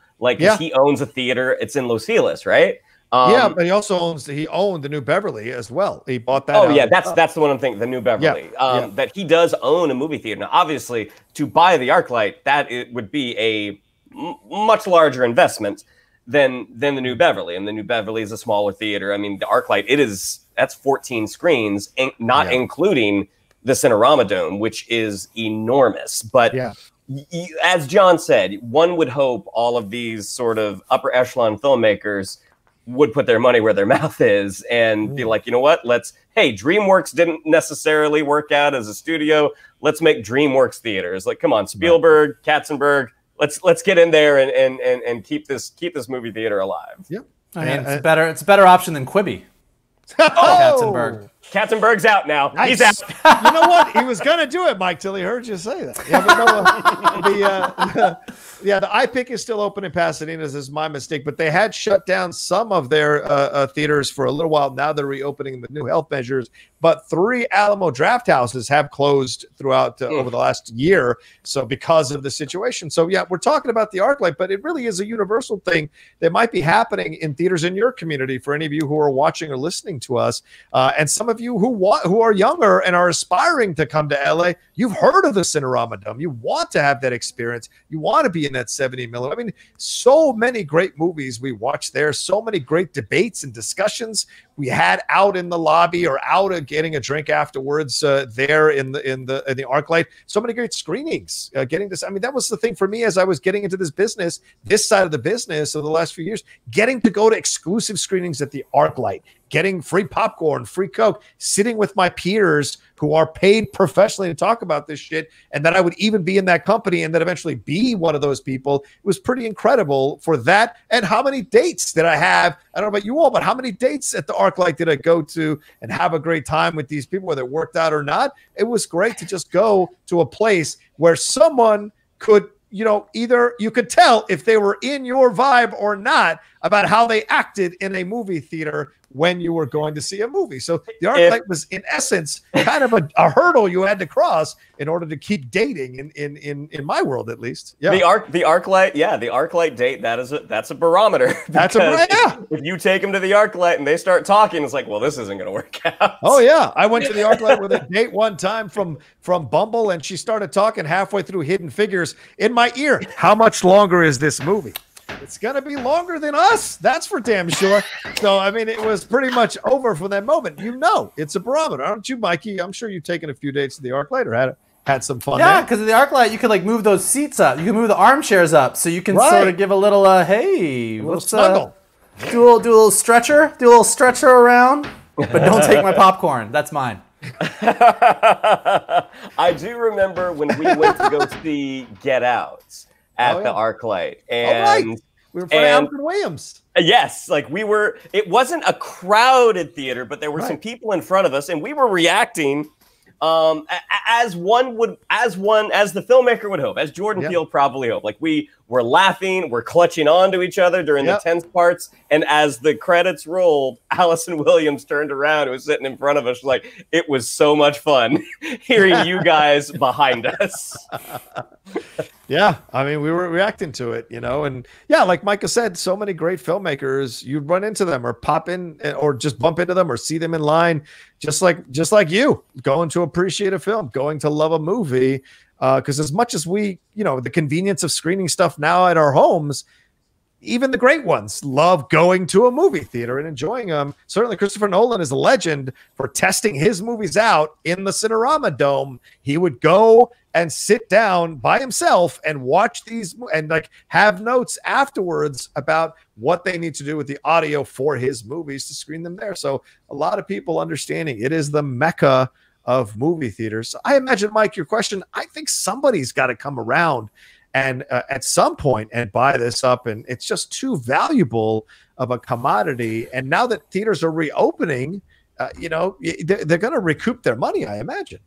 He owns a theater. It's in Los Feliz, right? But he also owned the New Beverly as well. He bought that. That's the one I'm thinking. The New Beverly. That he does own a movie theater. Now, obviously, to buy the Arclight, it would be a much larger investment than the New Beverly, and the New Beverly is a smaller theater. I mean, the Arclight that's 14 screens, not including the Cinerama Dome, which is enormous. But as John said, one would hope all of these sort of upper echelon filmmakers would put their money where their mouth is and be like, you know what, DreamWorks didn't necessarily work out as a studio. Let's make DreamWorks theaters. Like, come on, Spielberg, Katzenberg, let's get in there and keep this movie theater alive. Yep. I mean, it's a better option than Quibi. Katzenberg. Katzenberg's out now. Nice. He's out. You know what? He was going to do it, Mike, till he heard you say that. The iPic is still open in Pasadena. This is my mistake, but they had shut down some of their theaters for a little while. Now they're reopening with new health measures. But 3 Alamo Drafthouses have closed throughout over the last year. So because of the situation. So yeah, we're talking about the Arclight, but it really is a universal thing that might be happening in theaters in your community for any of you who are watching or listening to us. And some of you who are younger and are aspiring to come to LA, you've heard of the Cinerama Dome. You want to have that experience. You want to be in that 70 millimeter. I mean, so many great movies we watched there. So many great debates and discussions we had out in the lobby or out getting a drink afterwards there in the Arclight. So many great screenings. Getting this, I mean, that was the thing for me as I was getting into this side of the business of the last few years, getting to go to exclusive screenings at the Arclight, getting free popcorn, free Coke, sitting with my peers who are paid professionally to talk about this shit, and that I would even be in that company and then eventually be one of those people. It was pretty incredible for that. And how many dates did I have? I don't know about you all, but how many dates at the Arclight did I go to and have a great time with these people, whether it worked out or not? It was great to just go to a place where someone could, either you could tell if they were in your vibe or not about how they acted in a movie theater when you were going to see a movie. So the Arclight was, in essence, kind of a hurdle you had to cross in order to keep dating in my world, at least. Yeah. The Arclight date, that's a barometer. If you take them to the Arclight and they start talking, it's like, well, this isn't going to work out. Oh yeah, I went to the Arclight with a date one time from Bumble, and she started talking halfway through Hidden Figures in my ear. How much longer is this movie? It's going to be longer than us. That's for damn sure. So, I mean, it was pretty much over for that moment. It's a barometer. Aren't you, Mikey? I'm sure you've taken a few dates to the Arclight or had it. had some fun. Yeah, because of the Arclight, you could like move those seats up. You can move the armchairs up, so you can sort of give a little, hey, little snuggle. Do a little stretcher around, but don't take my popcorn. That's mine. I do remember when we went to go see Get Out at the Arclight, and we were in front of Alfred Williams. Yes, like we were. It wasn't a crowded theater, but there were some people in front of us, and we were reacting as the filmmaker would hope, as Jordan Peele probably hoped. Like we were laughing, we're clutching onto each other during the tense parts, and as the credits rolled, Allison Williams turned around, who was sitting in front of us, like, it was so much fun hearing you guys behind us. Yeah, I mean, we were reacting to it, and yeah, like Micah said, so many great filmmakers, you'd run into them or pop in or just bump into them or see them in line, just like you, going to appreciate a film, going to love a movie. Because as much as we, the convenience of screening stuff now at our homes, even the great ones love going to a movie theater and enjoying them. Certainly Christopher Nolan is a legend for testing his movies out in the Cinerama Dome. He would go and sit down by himself and watch these and like have notes afterwards about what they need to do with the audio for his movies to screen them there. So a lot of people understanding it is the mecca of movie theaters. I imagine, Mike, your question, I think somebody's got to come around and at some point and buy this up, and it's just too valuable of a commodity. And now that theaters are reopening, they're going to recoup their money, I imagine.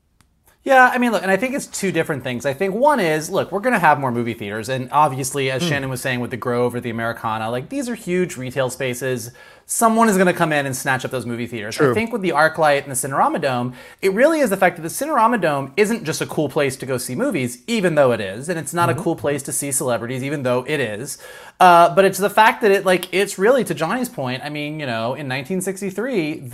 Yeah, I mean, look, and I think it's two different things. I think one is, look, we're going to have more movie theaters. And obviously, as Shannon was saying with the Grove or the Americana, like these are huge retail spaces. Someone is going to come in and snatch up those movie theaters. True. I think with the Arclight and the Cinerama Dome, it really is the fact that the Cinerama Dome isn't just a cool place to go see movies, even though it is. And it's not a cool place to see celebrities, even though it is. But it's the fact that it's really, to Johnny's point, I mean, in 1963,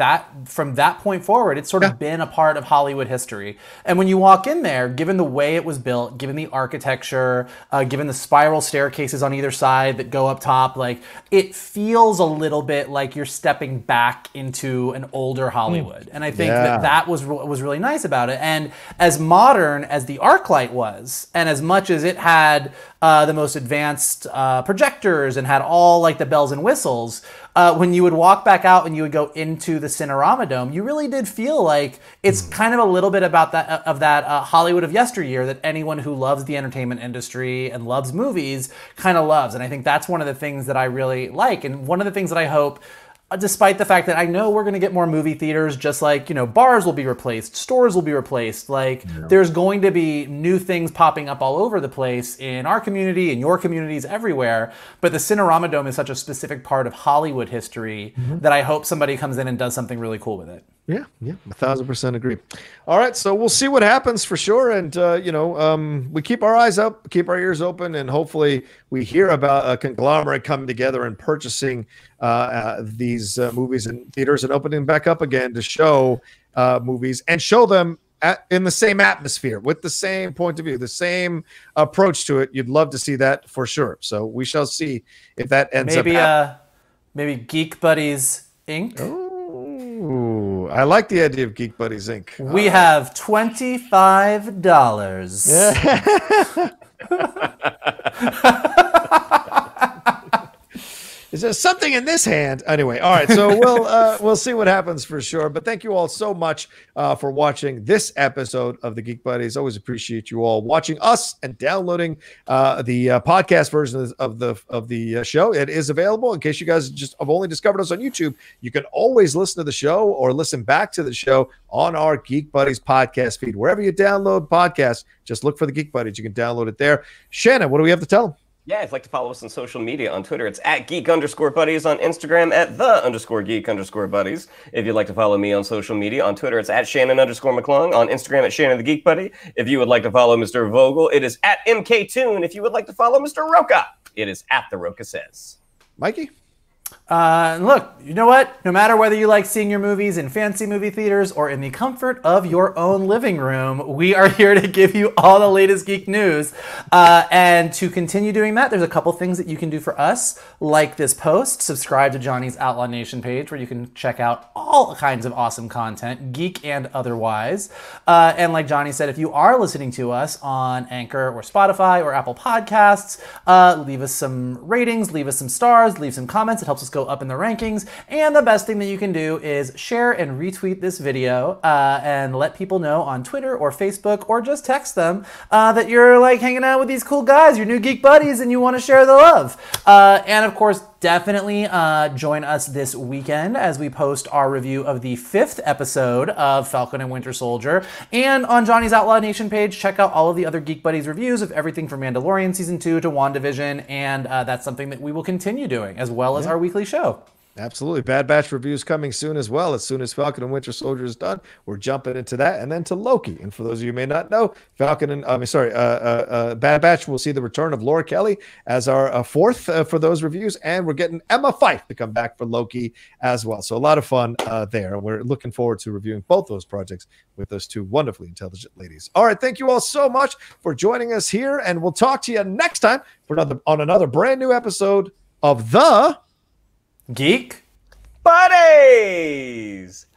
from that point forward, it's sort of been a part of Hollywood history. And when you walk in there, given the way it was built, given the architecture, given the spiral staircases on either side that go up top, like it feels a little bit like you're stepping back into an older Hollywood. And I think that was really nice about it. And as modern as the Arclight was, and as much as it had the most advanced projectors and had all like the bells and whistles, when you would walk back out and you would go into the Cinerama Dome, you really did feel like it's kind of a little bit about that Hollywood of yesteryear that anyone who loves the entertainment industry and loves movies kind of loves. And I think that's one of the things that I really like, and one of the things that I hope, despite the fact that I know we're going to get more movie theaters, just like, bars will be replaced, stores will be replaced. Like there's going to be new things popping up all over the place in our community, in your communities, everywhere. But the Cinerama Dome is such a specific part of Hollywood history that I hope somebody comes in and does something really cool with it. Yeah, 1,000% agree. All right, so we'll see what happens for sure, and we keep our eyes up, keep our ears open, and hopefully we hear about a conglomerate coming together and purchasing these movies in theaters and opening back up again to show movies and show them in the same atmosphere with the same point of view, the same approach to it. You'd love to see that for sure. So we shall see if that ends up. Maybe Geek Buddies Inc. Ooh, I like the idea of Geek Buddies Inc. We have $25. Is there something in this hand? Anyway, all right. So we'll see what happens for sure. But thank you all so much for watching this episode of the Geek Buddies. Always appreciate you all watching us and downloading the podcast version of the show. It is available in case you guys just have only discovered us on YouTube. You can always listen to the show or listen back to the show on our Geek Buddies podcast feed. Wherever you download podcasts, just look for the Geek Buddies. You can download it there. Shannon, what do we have to tell them? Yeah, if you'd like to follow us on social media, on Twitter, it's @geek_buddies, on Instagram, @the_geek_buddies. If you'd like to follow me on social media, on Twitter, it's @Shannon_Mcclung, on Instagram, @Shannon the Geek Buddy. If you would like to follow Mr. Vogel, it is @MKToon. If you would like to follow Mr. Rocha, it is @The Rocha Says. Mikey? And look, you know what? No matter whether you like seeing your movies in fancy movie theaters or in the comfort of your own living room, we are here to give you all the latest geek news. And to continue doing that, there's a couple things that you can do for us, like this post. Subscribe to Johnny's Outlaw Nation page where you can check out all kinds of awesome content, geek and otherwise. And like Johnny said, if you are listening to us on Anchor or Spotify or Apple Podcasts, leave us some ratings, leave us some stars, leave some comments. It helps us go up in the rankings. And the best thing that you can do is share and retweet this video and let people know on Twitter or Facebook, or just text them that you're like hanging out with these cool guys, your new geek buddies, and you want to share the love. And of course, definitely join us this weekend as we post our review of the 5th episode of Falcon and Winter Soldier. And on Johnny's Outlaw Nation page, check out all of the other Geek Buddies reviews of everything from Mandalorian Season 2 to WandaVision. And that's something that we will continue doing, as well as our weekly show. Absolutely. Bad Batch reviews coming soon as well. As soon as Falcon and Winter Soldier is done, we're jumping into that, and then to Loki. And for those of you who may not know, Bad Batch will see the return of Laura Kelly as our fourth for those reviews, and we're getting Emma Fyffe to come back for Loki as well. So a lot of fun there. We're looking forward to reviewing both those projects with those two wonderfully intelligent ladies. All right, thank you all so much for joining us here, and we'll talk to you next time on another brand new episode of the Geek Buddies!